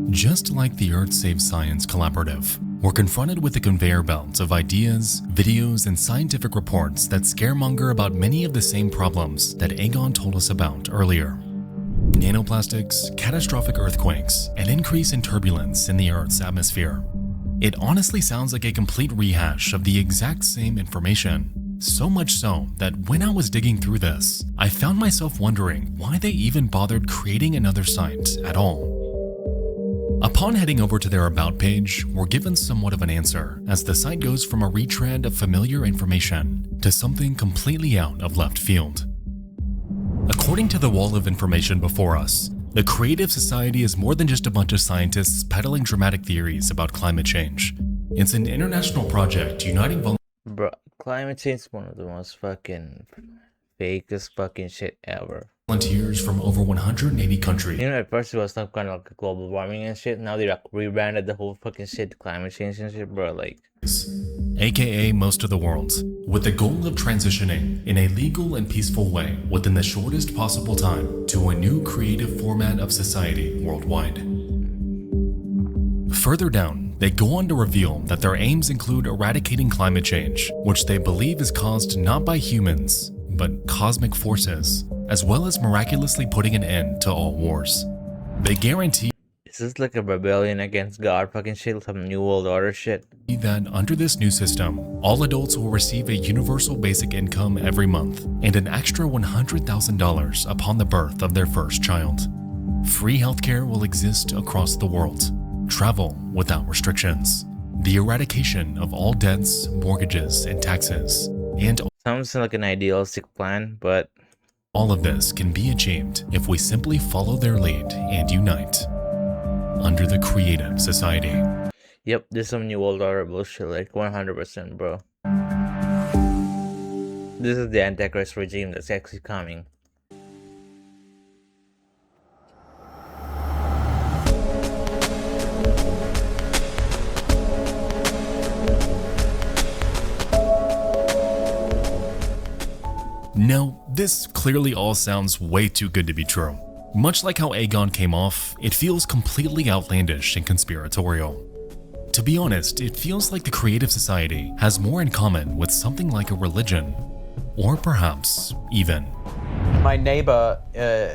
Just like the Earth Saves Science Collaborative, we're confronted with a conveyor belt of ideas, videos, and scientific reports that scaremonger about many of the same problems that Egon told us about earlier. Nanoplastics, catastrophic earthquakes, and increase in turbulence in the Earth's atmosphere. It honestly sounds like a complete rehash of the exact same information. So much so that when I was digging through this, I found myself wondering why they even bothered creating another site at all. Upon heading over to their About page, we're given somewhat of an answer, as the site goes from a retread of familiar information to something completely out of left field. According to the wall of information before us, the Creative Society is more than just a bunch of scientists peddling dramatic theories about climate change. It's an international project uniting Bro, climate change is one of the most fucking fakest fucking shit ever. Volunteers from over 180 countries. You know, at first it was some kind of like global warming and shit. Now they like rebranded the whole fucking shit to climate change and shit, bro. Like, aka most of the world, with the goal of transitioning in a legal and peaceful way within the shortest possible time to a new creative format of society worldwide. Further down, they go on to reveal that their aims include eradicating climate change, which they believe is caused not by humans, but cosmic forces, as well as miraculously putting an end to all wars. They guarantee is this like a rebellion against God fucking shit, some new world order shit? That under this new system, all adults will receive a universal basic income every month and an extra $100,000 upon the birth of their first child. Free healthcare will exist across the world. Travel without restrictions. The eradication of all debts, mortgages, and taxes. And sounds like an idealistic plan, but all of this can be achieved if we simply follow their lead and unite. under the Creative Society. Yep, this is some new world order bullshit, like 100%, bro. This is the Antichrist regime that's actually coming. Now, this clearly all sounds way too good to be true. Much like how Egon came off, it feels completely outlandish and conspiratorial. To be honest, it feels like the Creative Society has more in common with something like a religion, or perhaps even. My neighbor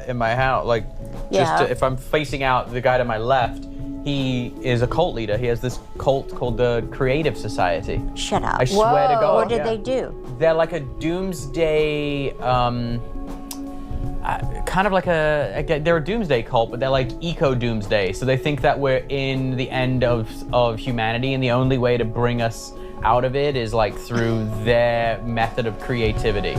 in my house, like, if I'm facing out the guy to my left, he is a cult leader. He has this cult called the Creative Society. Shut up. I swear to God. What did they do? They're like a doomsday, kind of like they're a doomsday cult, but they're like eco-doomsday. So they think that we're in the end of humanity, and the only way to bring us out of it is like through their method of creativity.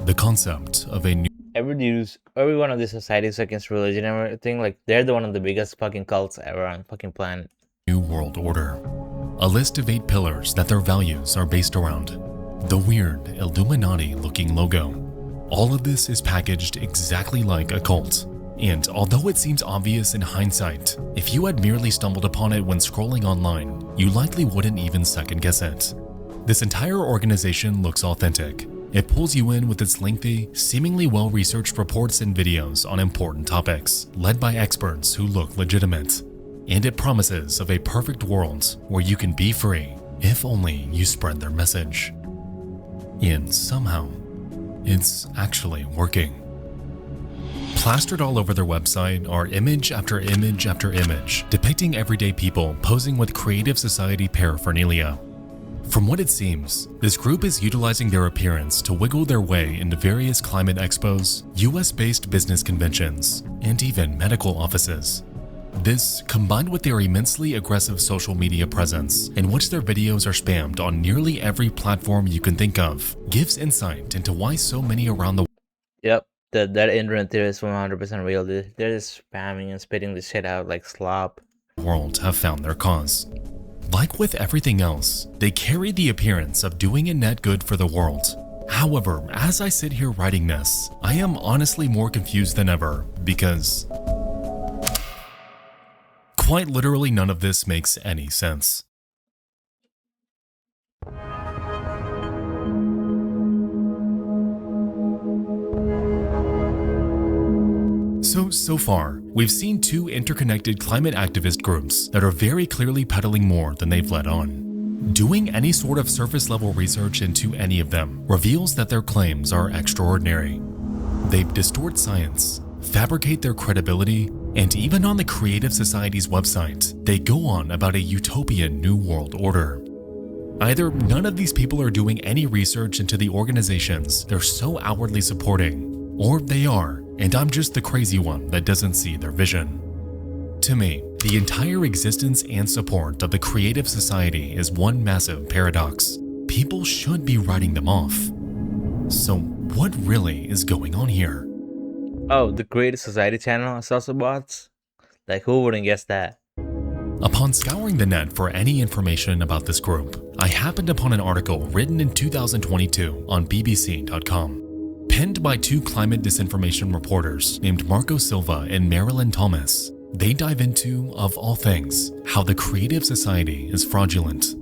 The concept of a new every one of these societies against religion and everything, like they're the one of the biggest fucking cults ever on fucking planet. New World Order. A list of 8 pillars that their values are based around. The weird Illuminati-looking logo. All of this is packaged exactly like a cult. And although it seems obvious in hindsight, if you had merely stumbled upon it when scrolling online, you likely wouldn't even second guess it. This entire organization looks authentic. It pulls you in with its lengthy, seemingly well-researched reports and videos on important topics, led by experts who look legitimate. And it promises of a perfect world where you can be free, if only you spread their message. And somehow, it's actually working. Plastered all over their website are image after image after image, depicting everyday people posing with Creative Society paraphernalia. From what it seems, this group is utilizing their appearance to wiggle their way into various climate expos, US-based business conventions, and even medical offices. This, combined with their immensely aggressive social media presence, in which their videos are spammed on nearly every platform you can think of, gives insight into why so many around the world. Yep, that internet theory is 100% real, dude. They're just spamming and spitting the shit out like slop. World have found their cause. Like with everything else, they carry the appearance of doing a net good for the world. However, as I sit here writing this, I am honestly more confused than ever because quite literally none of this makes any sense. So far, we've seen 2 interconnected climate activist groups that are very clearly peddling more than they've let on. Doing any sort of surface level research into any of them reveals that their claims are extraordinary. They distort science, fabricate their credibility, and even on the Creative Society's website, they go on about a utopian new world order. Either none of these people are doing any research into the organizations they're so outwardly supporting, or they are, and I'm just the crazy one that doesn't see their vision. To me, the entire existence and support of the Creative Society is one massive paradox. People should be writing them off. So what really is going on here? Oh, the Creative Society channel is also bots? Like, who wouldn't guess that? Upon scouring the net for any information about this group, I happened upon an article written in 2022 on BBC.com. Penned by 2 climate disinformation reporters named Marco Silva and Marilyn Thomas. They dive into, of all things, how the Creative Society is fraudulent.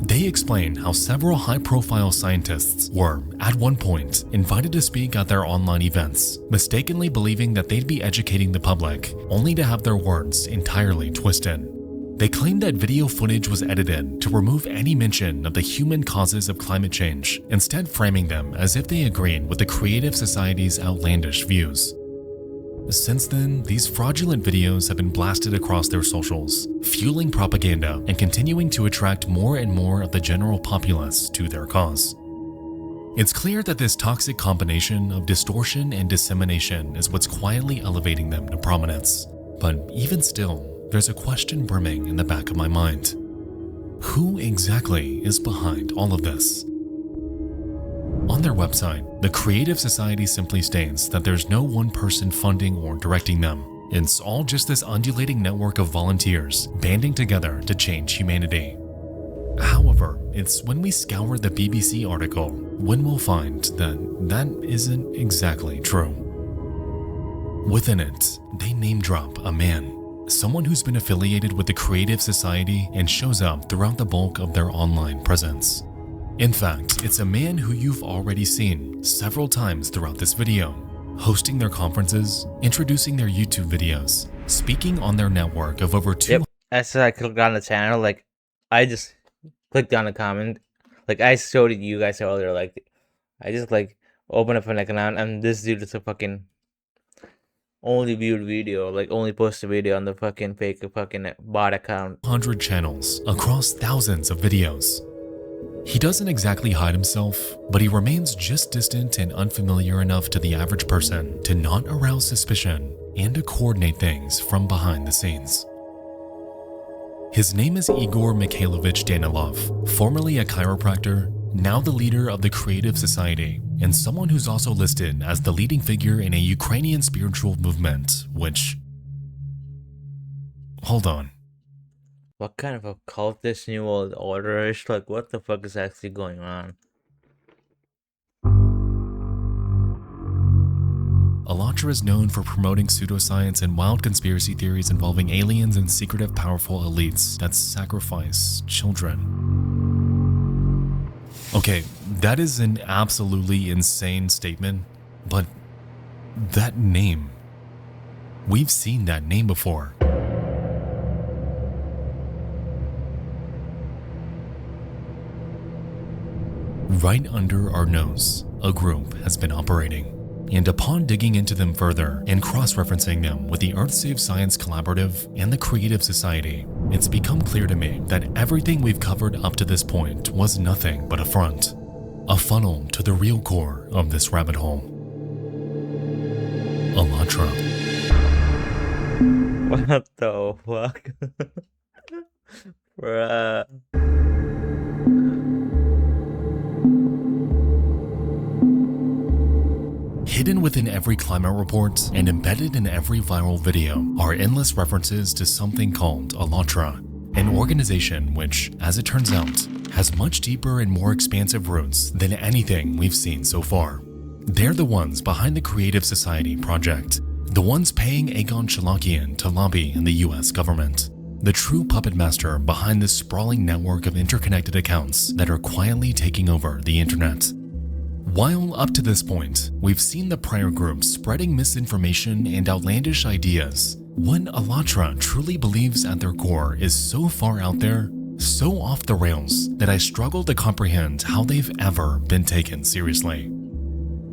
They explain how several high-profile scientists were, at one point, invited to speak at their online events, mistakenly believing that they'd be educating the public, only to have their words entirely twisted. They claimed that video footage was edited to remove any mention of the human causes of climate change, instead framing them as if they agreed with the Creative Society's outlandish views. Since then, these fraudulent videos have been blasted across their socials, fueling propaganda and continuing to attract more and more of the general populace to their cause. It's clear that this toxic combination of distortion and dissemination is what's quietly elevating them to prominence. But even still, there's a question brimming in the back of my mind. Who exactly is behind all of this? On their website, the Creative Society simply states that there's no one person funding or directing them. It's all just this undulating network of volunteers banding together to change humanity. However, it's when we scour the BBC article when we'll find that that isn't exactly true. Within it, they name drop a man, someone who's been affiliated with the Creative Society and shows up throughout the bulk of their online presence. In fact, it's a man who you've already seen several times throughout this video, hosting their conferences, introducing their YouTube videos, speaking on their network of over 200. Yep. As I clicked on the channel, like, I just clicked on the comment. Like, I showed it to you guys earlier. Like, I just, like, open up an account, and this dude is a fucking only viewed video, like, only posted video on the fucking fake fucking bot account. 100 channels across thousands of videos. He doesn't exactly hide himself, but he remains just distant and unfamiliar enough to the average person to not arouse suspicion and to coordinate things from behind the scenes. His name is Igor Mikhailovich Danilov, formerly a chiropractor, now the leader of the Creative Society, and someone who's also listed as the leading figure in a Ukrainian spiritual movement, which... Hold on. What kind of a cultist New World Order-ish? Like, what the fuck is actually going on? Alatra is known for promoting pseudoscience and wild conspiracy theories involving aliens and secretive powerful elites that sacrifice children. Okay, that is an absolutely insane statement, but that name... We've seen that name before. Right under our nose, a group has been operating. And upon digging into them further and cross-referencing them with the Earth Save Science Collaborative and the Creative Society, it's become clear to me that everything we've covered up to this point was nothing but a front. A funnel to the real core of this rabbit hole. Alatra. What the fuck? Bruh. Hidden within every climate report and embedded in every viral video are endless references to something called Alatra, an organization which, as it turns out, has much deeper and more expansive roots than anything we've seen so far. They're the ones behind the Creative Society project, the ones paying Egon Cholakian to lobby in the US government, the true puppet master behind this sprawling network of interconnected accounts that are quietly taking over the internet. While up to this point, we've seen the prior groups spreading misinformation and outlandish ideas, what Alatra truly believes at their core is so far out there, so off the rails, that I struggle to comprehend how they've ever been taken seriously.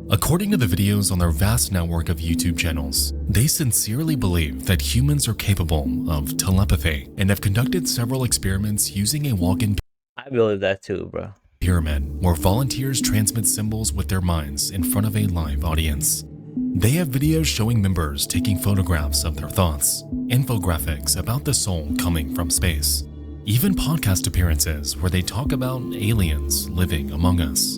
According to the videos on their vast network of YouTube channels, they sincerely believe that humans are capable of telepathy and have conducted several experiments using a walk-in I believe that too, bro. pyramid where volunteers transmit symbols with their minds in front of a live audience. They have videos showing members taking photographs of their thoughts, infographics about the soul coming from space, even podcast appearances where they talk about aliens living among us.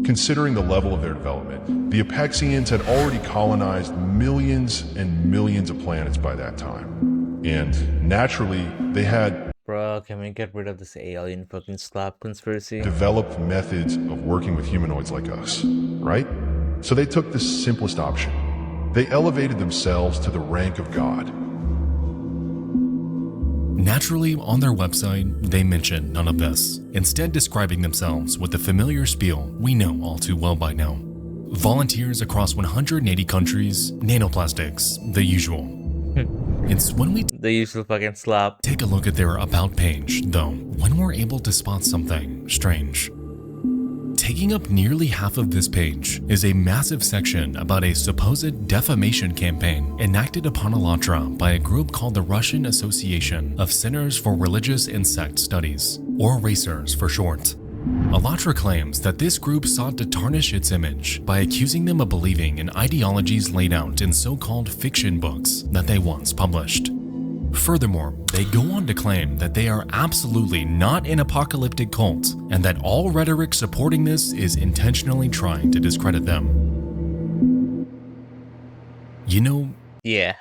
Considering the level of their development, the Apexians had already colonized millions and millions of planets by that time. And naturally, they had Bro, can we get rid of this alien fucking slap conspiracy? developed methods of working with humanoids like us, right? So they took the simplest option. They elevated themselves to the rank of God. Naturally, on their website, they mention none of this, instead describing themselves with the familiar spiel we know all too well by now. Volunteers across 180 countries, nanoplastics, the usual. It's when we the usual fucking slap. Take a look at their About page, though, when we're able to spot something strange. Taking up nearly half of this page is a massive section about a supposed defamation campaign enacted upon Alatra by a group called the Russian Association of Centers for Religious Insect Studies, or RACERS for short. Alatra claims that this group sought to tarnish its image by accusing them of believing in ideologies laid out in so-called fiction books that they once published. Furthermore, they go on to claim that they are absolutely not an apocalyptic cult and that all rhetoric supporting this is intentionally trying to discredit them. You know, Yeah,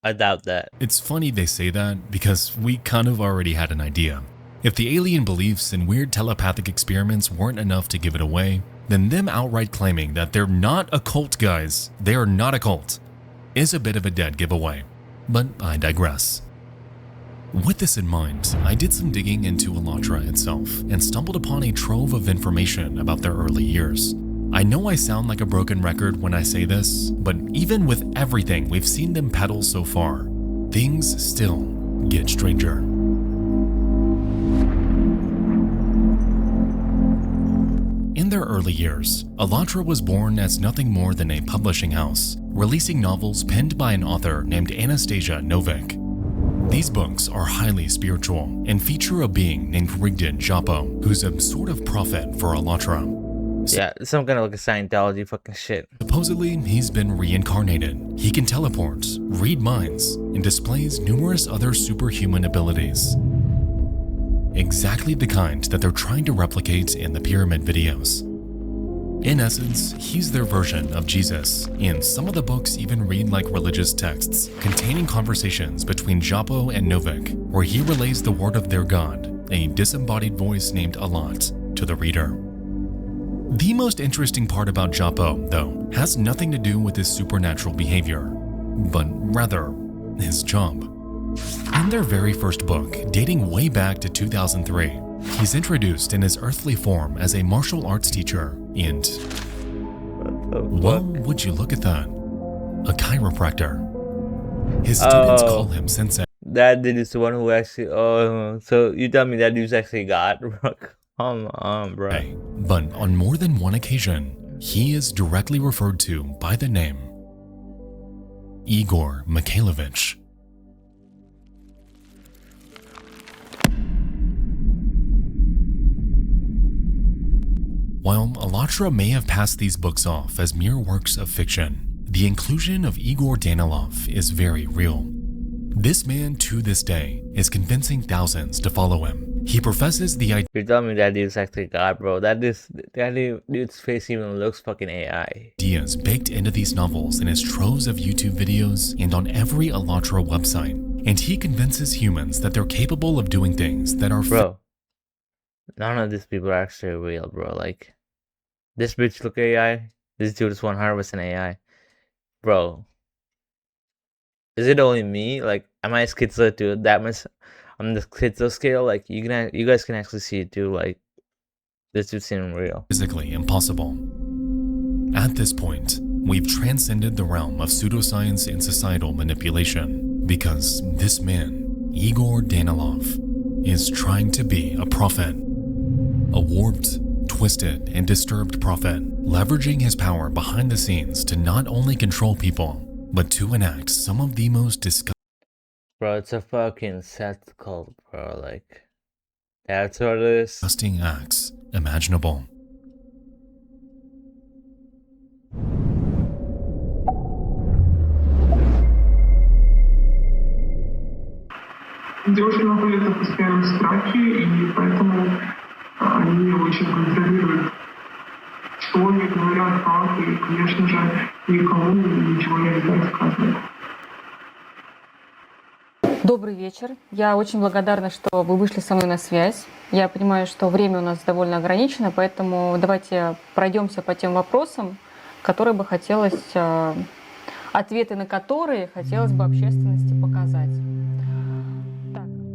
I doubt that. it's funny they say that because we kind of already had an idea. If the alien beliefs and weird telepathic experiments weren't enough to give it away, then them outright claiming that they're not a cult, guys, they are not a cult, is a bit of a dead giveaway. But I digress. With this in mind, I did some digging into Alatra itself and stumbled upon a trove of information about their early years. I know I sound like a broken record when I say this, but even with everything we've seen them peddle so far, things still get stranger. In their early years, Alatra was born as nothing more than a publishing house, releasing novels penned by an author named Anastasia Novik. These books are highly spiritual and feature a being named Rigdon Japo, who's a sort of prophet for Alatra. Yeah, some kind of like a Scientology fucking shit. Supposedly, he's been reincarnated. He can teleport, read minds, and displays numerous other superhuman abilities. Exactly the kind that they're trying to replicate in the pyramid videos. In essence, he's their version of Jesus, and some of the books even read like religious texts, containing conversations between Japo and Novik, where he relays the word of their god, a disembodied voice named Alat, to the reader. The most interesting part about Japo, though, has nothing to do with his supernatural behavior, but rather, his job. In their very first book, dating way back to 2003, he's introduced in his earthly form as a martial arts teacher and, well, would you look at that, a chiropractor. His students call him sensei. That dude is the one who actually. Oh, so you tell me that dude's actually God? Come on, bro. But on more than one occasion, he is directly referred to by the name Igor Mikhailovich. While Alatra may have passed these books off as mere works of fiction, the inclusion of Igor Danilov is very real. This man, to this day, is convincing thousands to follow him. He professes the idea. You're telling me that dude's actually God, bro. That dude's face even looks fucking AI. Ideas baked into these novels in his troves of YouTube videos and on every Alatra website. And he convinces humans that they're capable of doing things that are bro. None of these people are actually real, bro. Like, this bitch look AI. This dude is 100% AI. Bro. Is it only me? Like, am I schizo too? That much on the schizo scale? Like, you guys can actually see it too. Like, this dude seems real. Physically impossible. At this point, we've transcended the realm of pseudoscience and societal manipulation because this man, Igor Danilov, is trying to be a prophet. A warped, twisted, and disturbed prophet, leveraging his power behind the scenes to not only control people, but to enact some of the most disgusting. Bro, it's a fucking set cult, bro. Like, that's what it is. Disgusting acts imaginable. Девушки находятся в постоянном страхе, и поэтому они очень контролируют, что они говорят, как, и, конечно же, никому ничего нельзя рассказывать. Добрый вечер. Я очень благодарна, что вы вышли со мной на связь. Я понимаю, что время у нас довольно ограничено, поэтому давайте пройдемся по тем вопросам, которые бы хотелось, ответы на которые хотелось бы общественности показать.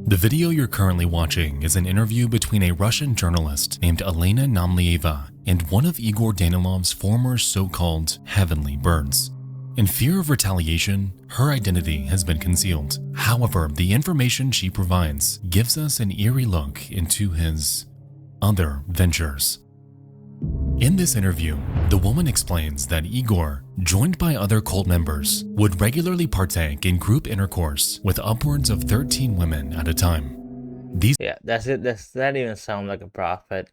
The video you're currently watching is an interview between a Russian journalist named Elena Namlieva and one of Igor Danilov's former so-called heavenly birds. In fear of retaliation, her identity has been concealed. However, the information she provides gives us an eerie look into his other ventures. In this interview, the woman explains that Igor, joined by other cult members, would regularly partake in group intercourse with upwards of 13 women at a time. These that's it. That even sound like a prophet.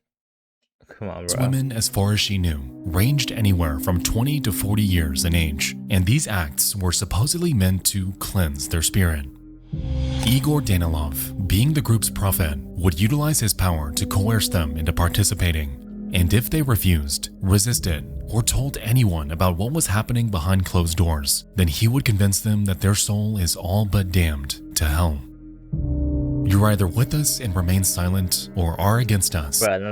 Come on, bro. Women, as far as she knew, ranged anywhere from 20 to 40 years in age, and these acts were supposedly meant to cleanse their spirit. Igor Danilov, being the group's prophet, would utilize his power to coerce them into participating, and if they refused, resisted, or told anyone about what was happening behind closed doors, then he would convince them that their soul is all but damned to hell. You're either with us and remain silent, or are against us, and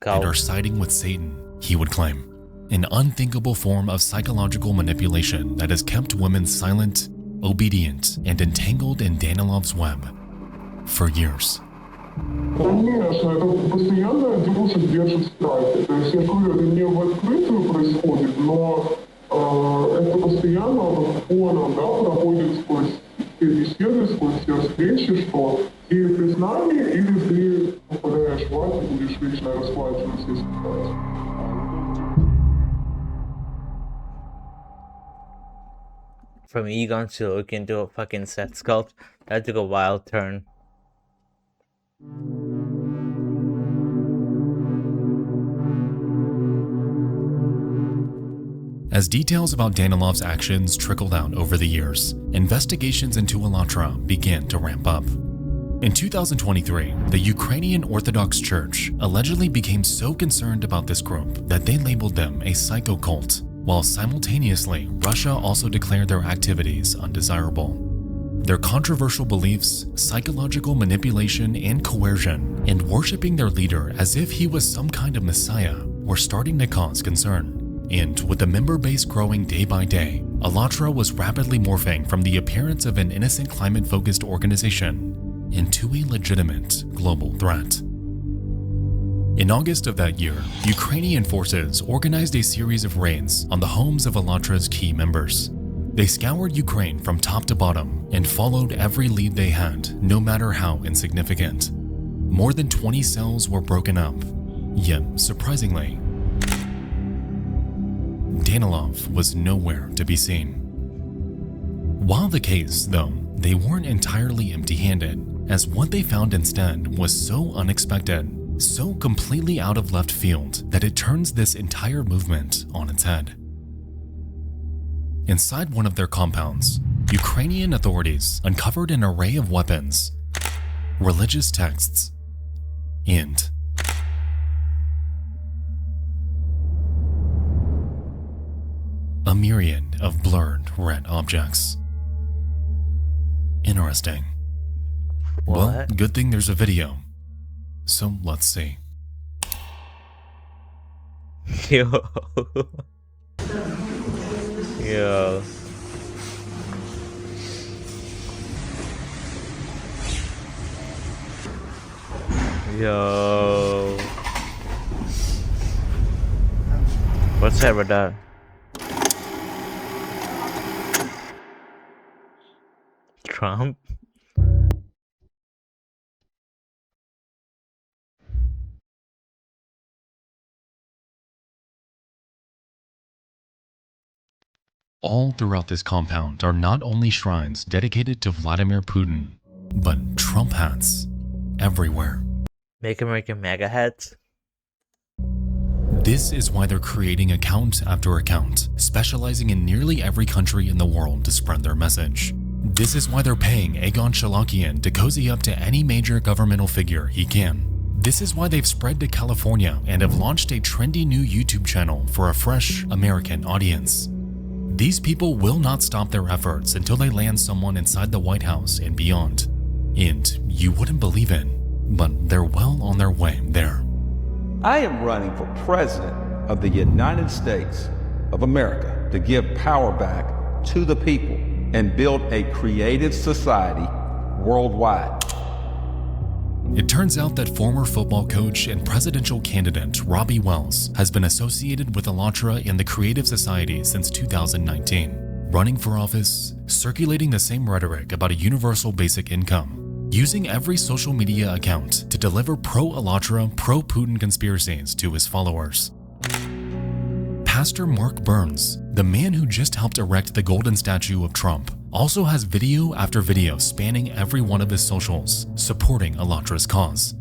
are siding with Satan, he would claim. An unthinkable form of psychological manipulation that has kept women silent, obedient, and entangled in Danilov's web for years. Конечно, это постоянно девушек держит в страхе. То есть, я говорю, это не в открытую происходит, но это постоянно вот фоном, да, проходит сквозь все беседы, сквозь все встречи, что или ты с нами, или ты попадаешь в ад и будешь вечно расплачиваться и страдать. From Egon Cholakian to a fucking sex cult, that took a wild turn. As details about Danilov's actions trickled out over the years, investigations into Alatra began to ramp up. In 2023, the Ukrainian Orthodox Church allegedly became so concerned about this group that they labeled them a psycho cult, while simultaneously Russia also declared their activities undesirable. Their controversial beliefs, psychological manipulation and coercion, and worshipping their leader as if he was some kind of messiah were starting to cause concern. And with the member base growing day by day, Alatra was rapidly morphing from the appearance of an innocent climate-focused organization into a legitimate global threat. In August of that year, Ukrainian forces organized a series of raids on the homes of Alatra's key members. They scoured Ukraine from top to bottom and followed every lead they had, no matter how insignificant. More than 20 cells were broken up, yet surprisingly, Danilov was nowhere to be seen. While the case, though, they weren't entirely empty-handed, as what they found instead was so unexpected, so completely out of left field that it turns this entire movement on its head. Inside one of their compounds, Ukrainian authorities uncovered an array of weapons, religious texts, and a myriad of blurred red objects. Interesting. What? Well, good thing there's a video. So let's see. Yo. Yo. Yo. What's that with that? Trump? All throughout this compound are not only shrines dedicated to Vladimir Putin, but Trump hats everywhere. Make America MAGA hats? This is why they're creating account after account, specializing in nearly every country in the world to spread their message. This is why they're paying Egon Cholakian to cozy up to any major governmental figure he can. This is why they've spread to California and have launched a trendy new YouTube channel for a fresh American audience. These people will not stop their efforts until they land someone inside the White House and beyond. And you wouldn't believe it, but they're well on their way there. I am running for president of the United States of America to give power back to the people and build a creative society worldwide. It turns out that former football coach and presidential candidate Robbie Wells has been associated with Alatra and the Creative Society since 2019, running for office, circulating the same rhetoric about a universal basic income, using every social media account to deliver pro-Alatra, pro-Putin conspiracies to his followers. Pastor Mark Burns, the man who just helped erect the golden statue of Trump, also has video after video spanning every one of his socials, supporting Alatra's cause.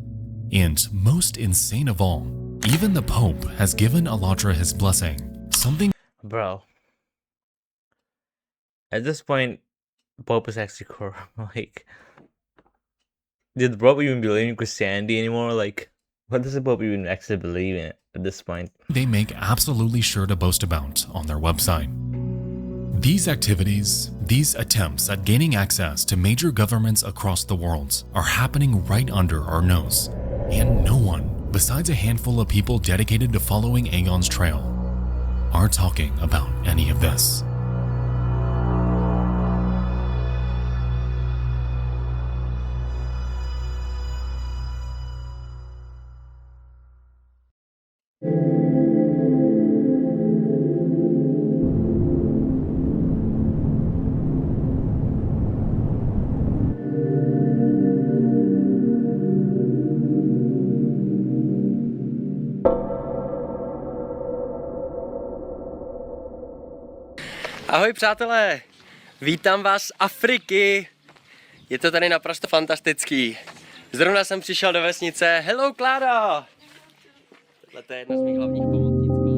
And most insane of all, even the Pope has given Alatra his blessing, something— Bro. At this point, Pope is actually like, did the Pope even believe in Christianity anymore? Like, what does the Pope even actually believe in at this point? They make absolutely sure to boast about on their website. These activities, these attempts at gaining access to major governments across the world are happening right under our nose, and no one, besides a handful of people dedicated to following Egon's trail, are talking about any of this. Ahoj přátelé, vítám vás z Afriky. Je to tady naprosto fantastický. Zrovna jsem přišel do vesnice. Hello, Klára! Tohle je jedna z mých hlavních pomocnic.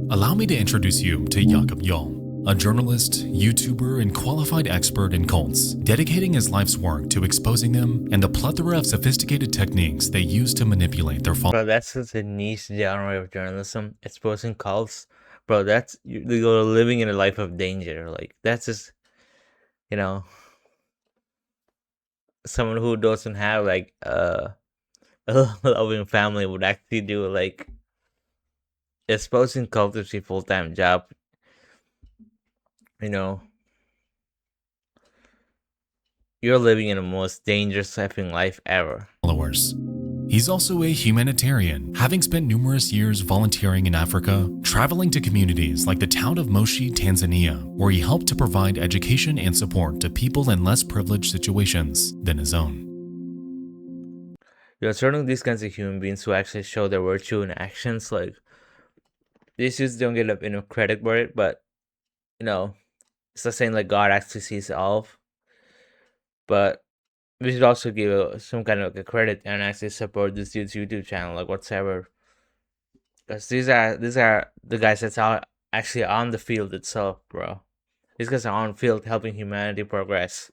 Allow me to introduce you to Jakob Jol, a journalist, YouTuber, and qualified expert in cults, dedicating his life's work to exposing them and the plethora of sophisticated techniques they use to manipulate their followers. Bro, that's such a niche genre of journalism, exposing cults. Bro, that's, you're living in a life of danger. Like, that's just, you know, someone who doesn't have like a loving family would actually do. Like, exposing cults is a full-time job. You know, you're living in the most dangerous effing life ever. He's also a humanitarian, having spent numerous years volunteering in Africa, traveling to communities like the town of Moshi, Tanzania, where he helped to provide education and support to people in less privileged situations than his own. You're turning these kinds of human beings who actually show their virtue in actions. Like, these dudes don't get enough credit for it, but, you know, it's not saying like God actually sees all. But we should also give some kind of a credit and actually support this dude's YouTube channel, like whatsoever. Because these are the guys that's out actually on the field itself, bro. These guys are on field helping humanity progress.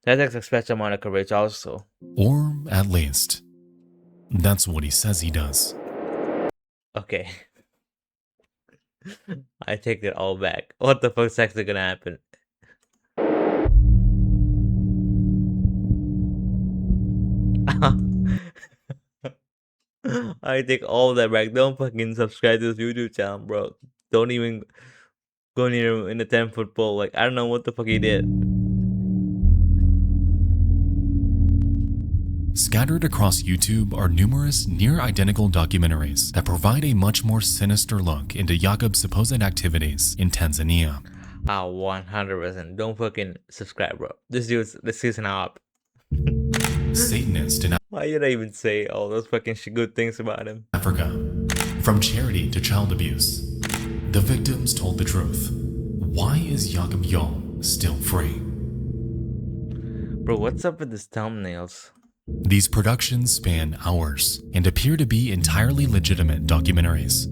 That takes a special amount of courage also. Or at least, that's what he says he does. Okay. I take it all back. What the fuck's actually gonna happen? I take all that back. Don't fucking subscribe to this YouTube channel, bro. Don't even go near him in a 10-foot pole. Like, I don't know what the fuck he did. Scattered across YouTube are numerous near-identical documentaries that provide a much more sinister look into Jakob's supposed activities in Tanzania. 100%. Don't fucking subscribe, bro. This is an op. Satanist in Why did I even say all those fucking good things about him? Africa. From charity to child abuse, the victims told the truth. Why is Jakob Jol still free? Bro, what's up with these thumbnails? These productions span hours and appear to be entirely legitimate documentaries.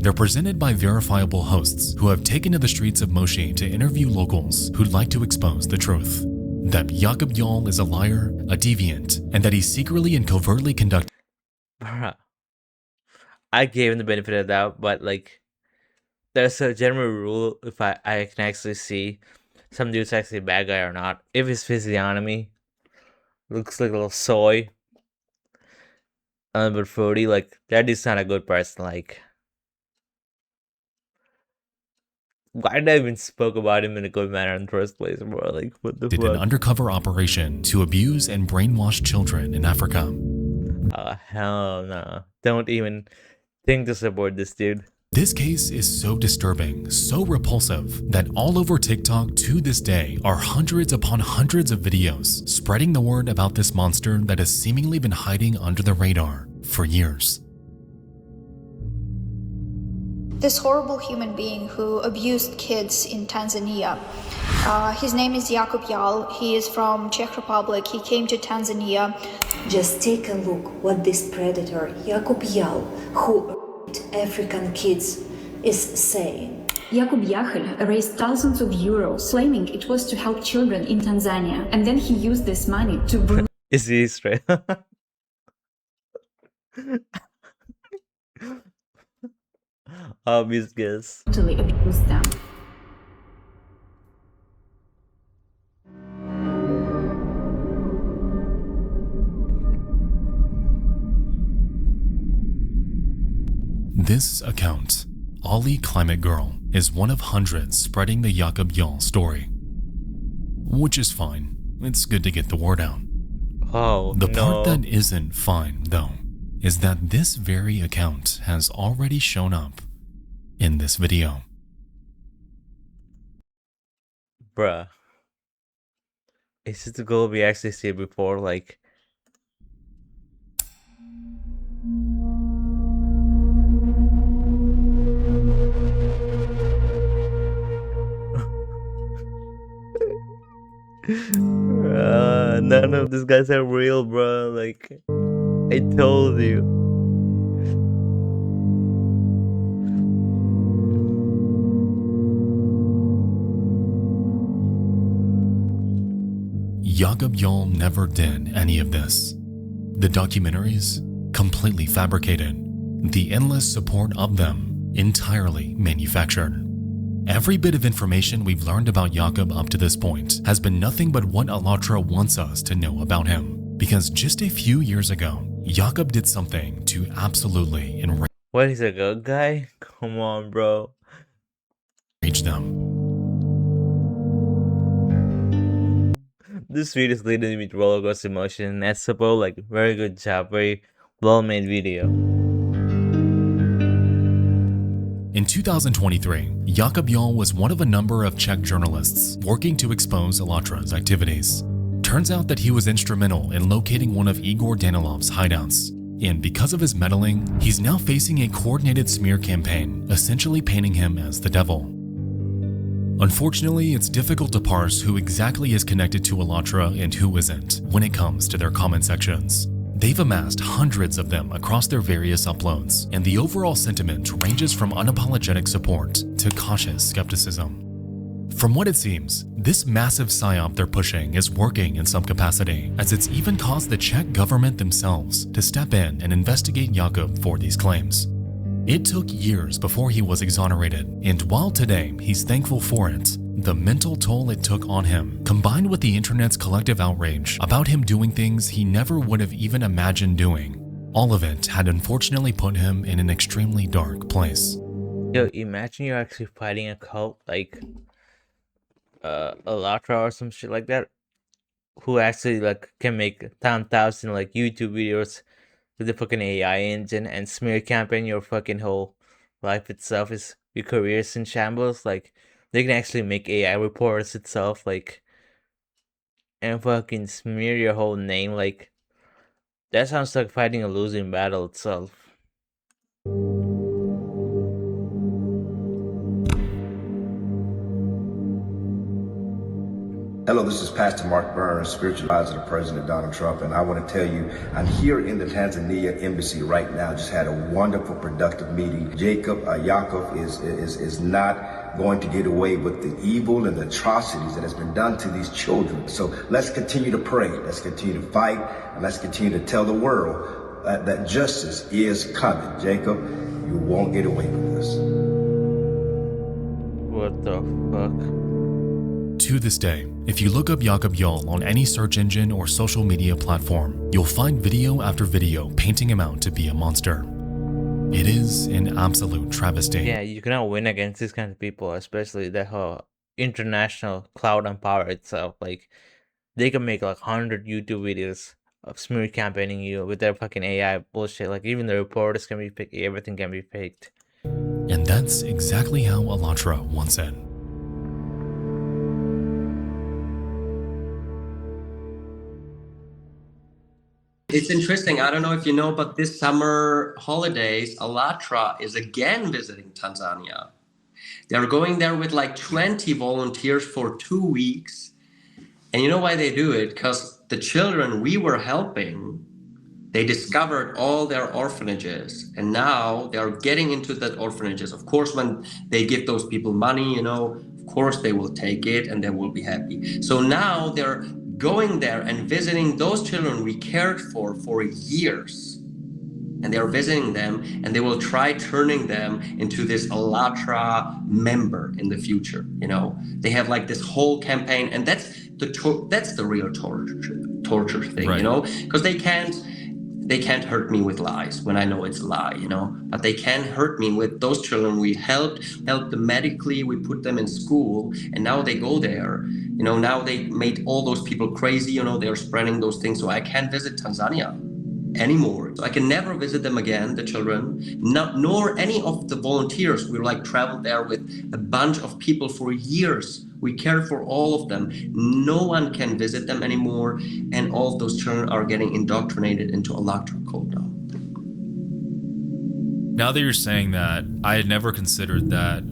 They're presented by verifiable hosts who have taken to the streets of Moshi to interview locals who'd like to expose the truth. That Jakob Jol is a liar, a deviant, and that he secretly and covertly conducted. Bruh. I gave him the benefit of the doubt, but like, there's a general rule if I can actually see some dude's actually a bad guy or not. If his physiognomy looks like a little soy, a little bit fruity, like, that is not a good person. Like, why did I even spoke about him in a good manner in the first place, bro? Like, what the fuck? An undercover operation to abuse and brainwash children in Africa. Oh, hell no. Don't even think to support this dude. This case is so disturbing, so repulsive, that all over TikTok to this day are hundreds upon hundreds of videos spreading the word about this monster that has seemingly been hiding under the radar for years. This horrible human being who abused kids in Tanzania. His name is Jakob Jol. He is from Czech Republic. He came to Tanzania. Just take a look what this predator, Jakob Jol, who raped African kids, is saying. Jakub Yachel raised thousands of euros, claiming it was to help children in Tanzania, and then he used this money to Is he Israel? Obvious guess. brutally abuse them. This account, Ollie Climate Girl, is one of hundreds spreading the Jakob Jarl story. Which is fine. It's good to get the word out. Oh, the no. part that isn't fine, though, is that this very account has already shown up in this video. Bruh. Is this the goal we actually see before? Like, none of these guys are real, bro. Like, I told you. Jakob Jarl never did any of this. The documentaries, completely fabricated. The endless support of them, entirely manufactured. Every bit of information we've learned about Jakob up to this point has been nothing but what Alatra wants us to know about him. Because just a few years ago, Jakob did something to absolutely enrage What, he's a good guy? Come on, bro. them. This video is leading me to roller coaster emotion. Netsupo, like, very good job, very well made video. In 2023, Jakob Jarl was one of a number of Czech journalists working to expose Alatra's activities. Turns out that he was instrumental in locating one of Igor Danilov's hideouts. And because of his meddling, he's now facing a coordinated smear campaign, essentially painting him as the devil. Unfortunately, it's difficult to parse who exactly is connected to Alatra and who isn't when it comes to their comment sections. They've amassed hundreds of them across their various uploads, and the overall sentiment ranges from unapologetic support to cautious skepticism. From what it seems, this massive psyop they're pushing is working in some capacity, as it's even caused the Czech government themselves to step in and investigate Jakob for these claims. It took years before he was exonerated, and while today he's thankful for it, the mental toll it took on him, combined with the internet's collective outrage about him doing things he never would have even imagined doing, all of it had unfortunately put him in an extremely dark place. Yo, imagine you're actually fighting a cult like Alatra or some shit like that, who actually like can make 10,000 like YouTube videos with the fucking AI engine and smear campaign. Your fucking whole life itself is, your career is in shambles. Like, they can actually make AI reports itself, like, and fucking smear your whole name. Like, that sounds like fighting a losing battle itself. Hello, this is Pastor Mark Burns, spiritual advisor to President Donald Trump, and I want to tell you, I'm here in the Tanzania embassy right now. Just had a wonderful, productive meeting. Jacob is not going to get away with the evil and the atrocities that has been done to these children. So let's continue to pray, let's continue to fight, and let's continue to tell the world that justice is coming. Jacob, you won't get away with this. What the fuck? To this day, if you look up Jakob Jarl on any search engine or social media platform, you'll find video after video painting him out to be a monster. It is an absolute travesty. Yeah, you cannot win against these kind of people, especially the whole international cloud and power itself. Like, they can make like 100 YouTube videos of smear campaigning you with their fucking AI bullshit. Like, even the reporters can be fake, everything can be faked. And that's exactly how Alatra wants it. It's interesting. I don't know if you know, but this summer holidays, Alatra is again visiting Tanzania. They're going there with like 20 volunteers for 2 weeks. And you know why they do it? Because the children we were helping They discovered all their orphanages, and now they are getting into that orphanages. Of course, when they give those people money, you know, of course they will take it and they will be happy. So now they're going there and visiting those children we cared for years. And they are visiting them, and they will try turning them into this Alatra member in the future. You know, they have like this whole campaign, and that's the real torture thing. Right. You know, because they can't hurt me with lies when I know it's a lie. You know, but they can hurt me with those children we helped them medically. We put them in school, and now they go there. You know, now they made all those people crazy. You know, they are spreading those things, so I can't visit Tanzania anymore. So I can never visit them again, the children, nor any of the volunteers. We like traveled there with a bunch of people for years. We cared for all of them. No one can visit them anymore, and all of those children are getting indoctrinated into Alatra cult now. Now that you're saying that, I had never considered that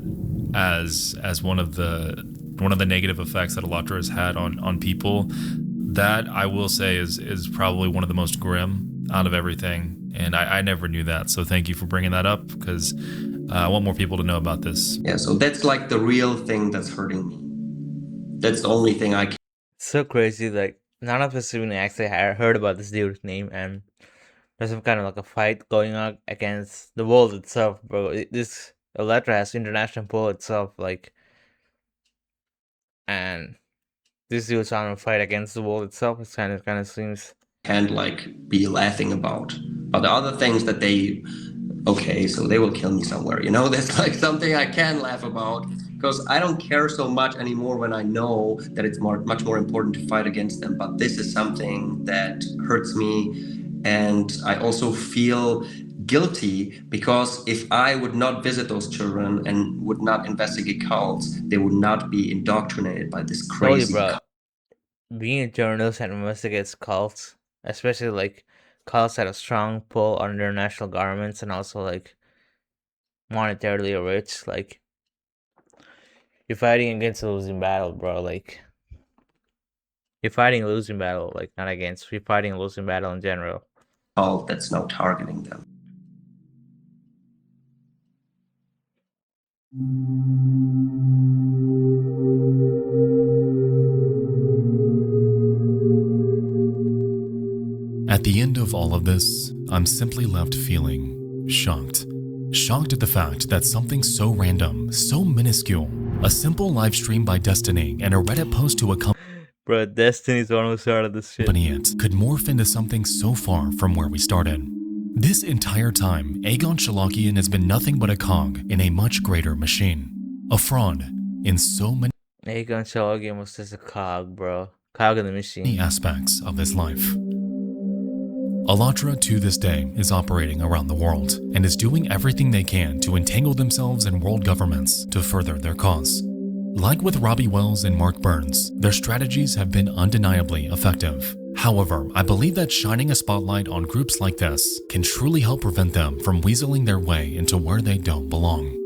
as one of the negative effects that Alatra has had on people. That, I will say, is probably one of the most grim out of everything, and I never knew that. So thank you for bringing that up, because I want more people to know about this. Yeah, so that's like the real thing that's hurting me. That's the only thing I can. So crazy, like none of us even actually heard about this dude's name, and there's some kind of like a fight going on against the world itself, bro. This Electra has international pull itself, like, and this dude's trying to fight against the world itself. It kind of seems Can't like be laughing about. But the other things that okay, so they will kill me somewhere, you know? That's like something I can laugh about, because I don't care so much anymore when I know that it's much more important to fight against them. But this is something that hurts me, and I also feel guilty, because if I would not visit those children and would not investigate cults, they would not be indoctrinated by this crazy bro. Being a journalist and investigates cults, especially like cults that have strong pull on international governments and also like monetarily rich, like you're fighting against a losing battle, bro. Like you're fighting a losing battle, like not against. You're fighting a losing battle in general. Cult that's now targeting them. At the end of all of this, I'm simply left feeling shocked. Shocked at the fact that something so random, so minuscule, a simple live stream by Destiny and a Reddit post to accompany Bro, Destiny's one who started this shit. it could morph into something so far from where we started. This entire time, Egon Cholakian has been nothing but a cog in a much greater machine. A fraud in so many Egon Cholakian was just a cog, bro. Cog in the machine. aspects of his life. Alatra to this day is operating around the world and is doing everything they can to entangle themselves in world governments to further their cause. Like with Robbie Wells and Mark Burns, their strategies have been undeniably effective. However, I believe that shining a spotlight on groups like this can truly help prevent them from weaseling their way into where they don't belong.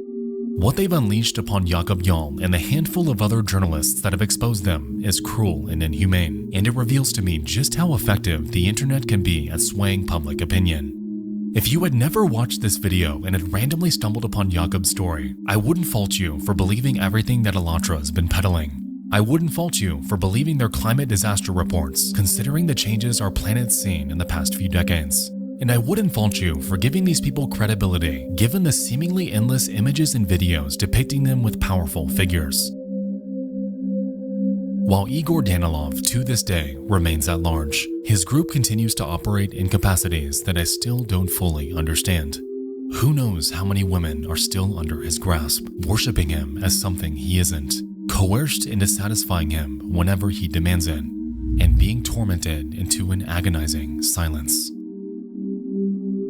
What they've unleashed upon Jakob Jarl and the handful of other journalists that have exposed them is cruel and inhumane, and it reveals to me just how effective the internet can be at swaying public opinion. If you had never watched this video and had randomly stumbled upon Jakob's story, I wouldn't fault you for believing everything that Alatra's been peddling. I wouldn't fault you for believing their climate disaster reports, considering the changes our planet's seen in the past few decades. And I wouldn't fault you for giving these people credibility, given the seemingly endless images and videos depicting them with powerful figures. While Igor Danilov to this day remains at large, his group continues to operate in capacities that I still don't fully understand. Who knows how many women are still under his grasp, worshipping him as something he isn't, coerced into satisfying him whenever he demands it, and being tormented into an agonizing silence.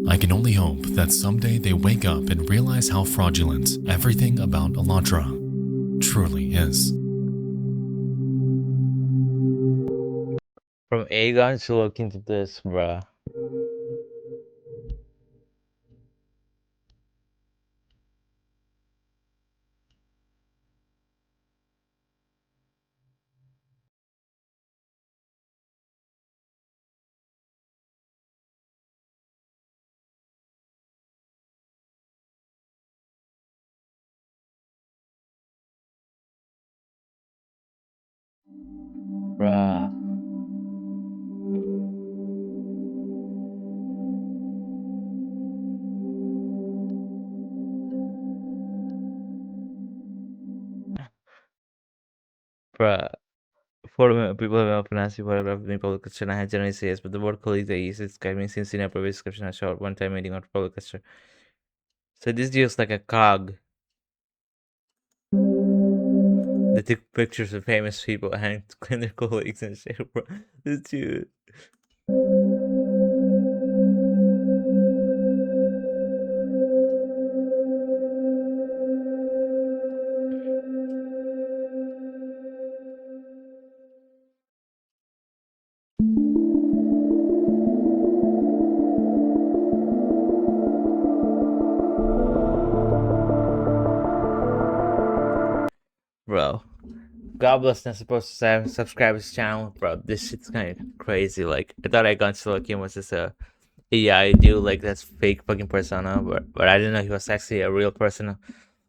I can only hope that someday they wake up and realize how fraudulent everything about Alatra truly is. From Egon to look into this, bruh. Bruh. Bruh. For people who have pronounced paragraph in public question, I had generally says, but the word colleague they use is describing since in a previous description a short one-time meeting or public question. So this just like a cog. They took pictures of famous people and claim their colleagues and shit, bro. This dude. Bro. God bless not supposed to subscribe to his channel, bro. This shit's kind of crazy. Like, I thought Egon Cholakian was just a AI dude, like that's fake fucking persona, but I didn't know he was actually a real person.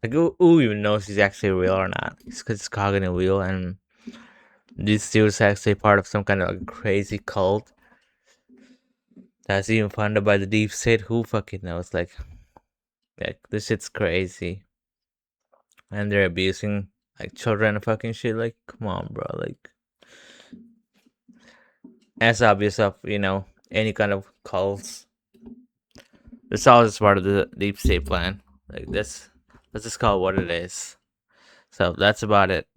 Like, who even knows he's actually real or not? It's because it's cognitive wheel, and this dude's actually part of some kind of like crazy cult that's even funded by the deep state. Who fucking knows? Like this shit's crazy, and they're abusing like children and fucking shit. Like, come on, bro. Like, as obvious of any kind of cults. This all is part of the deep state plan. Like this, let's just call it what it is. So that's about it.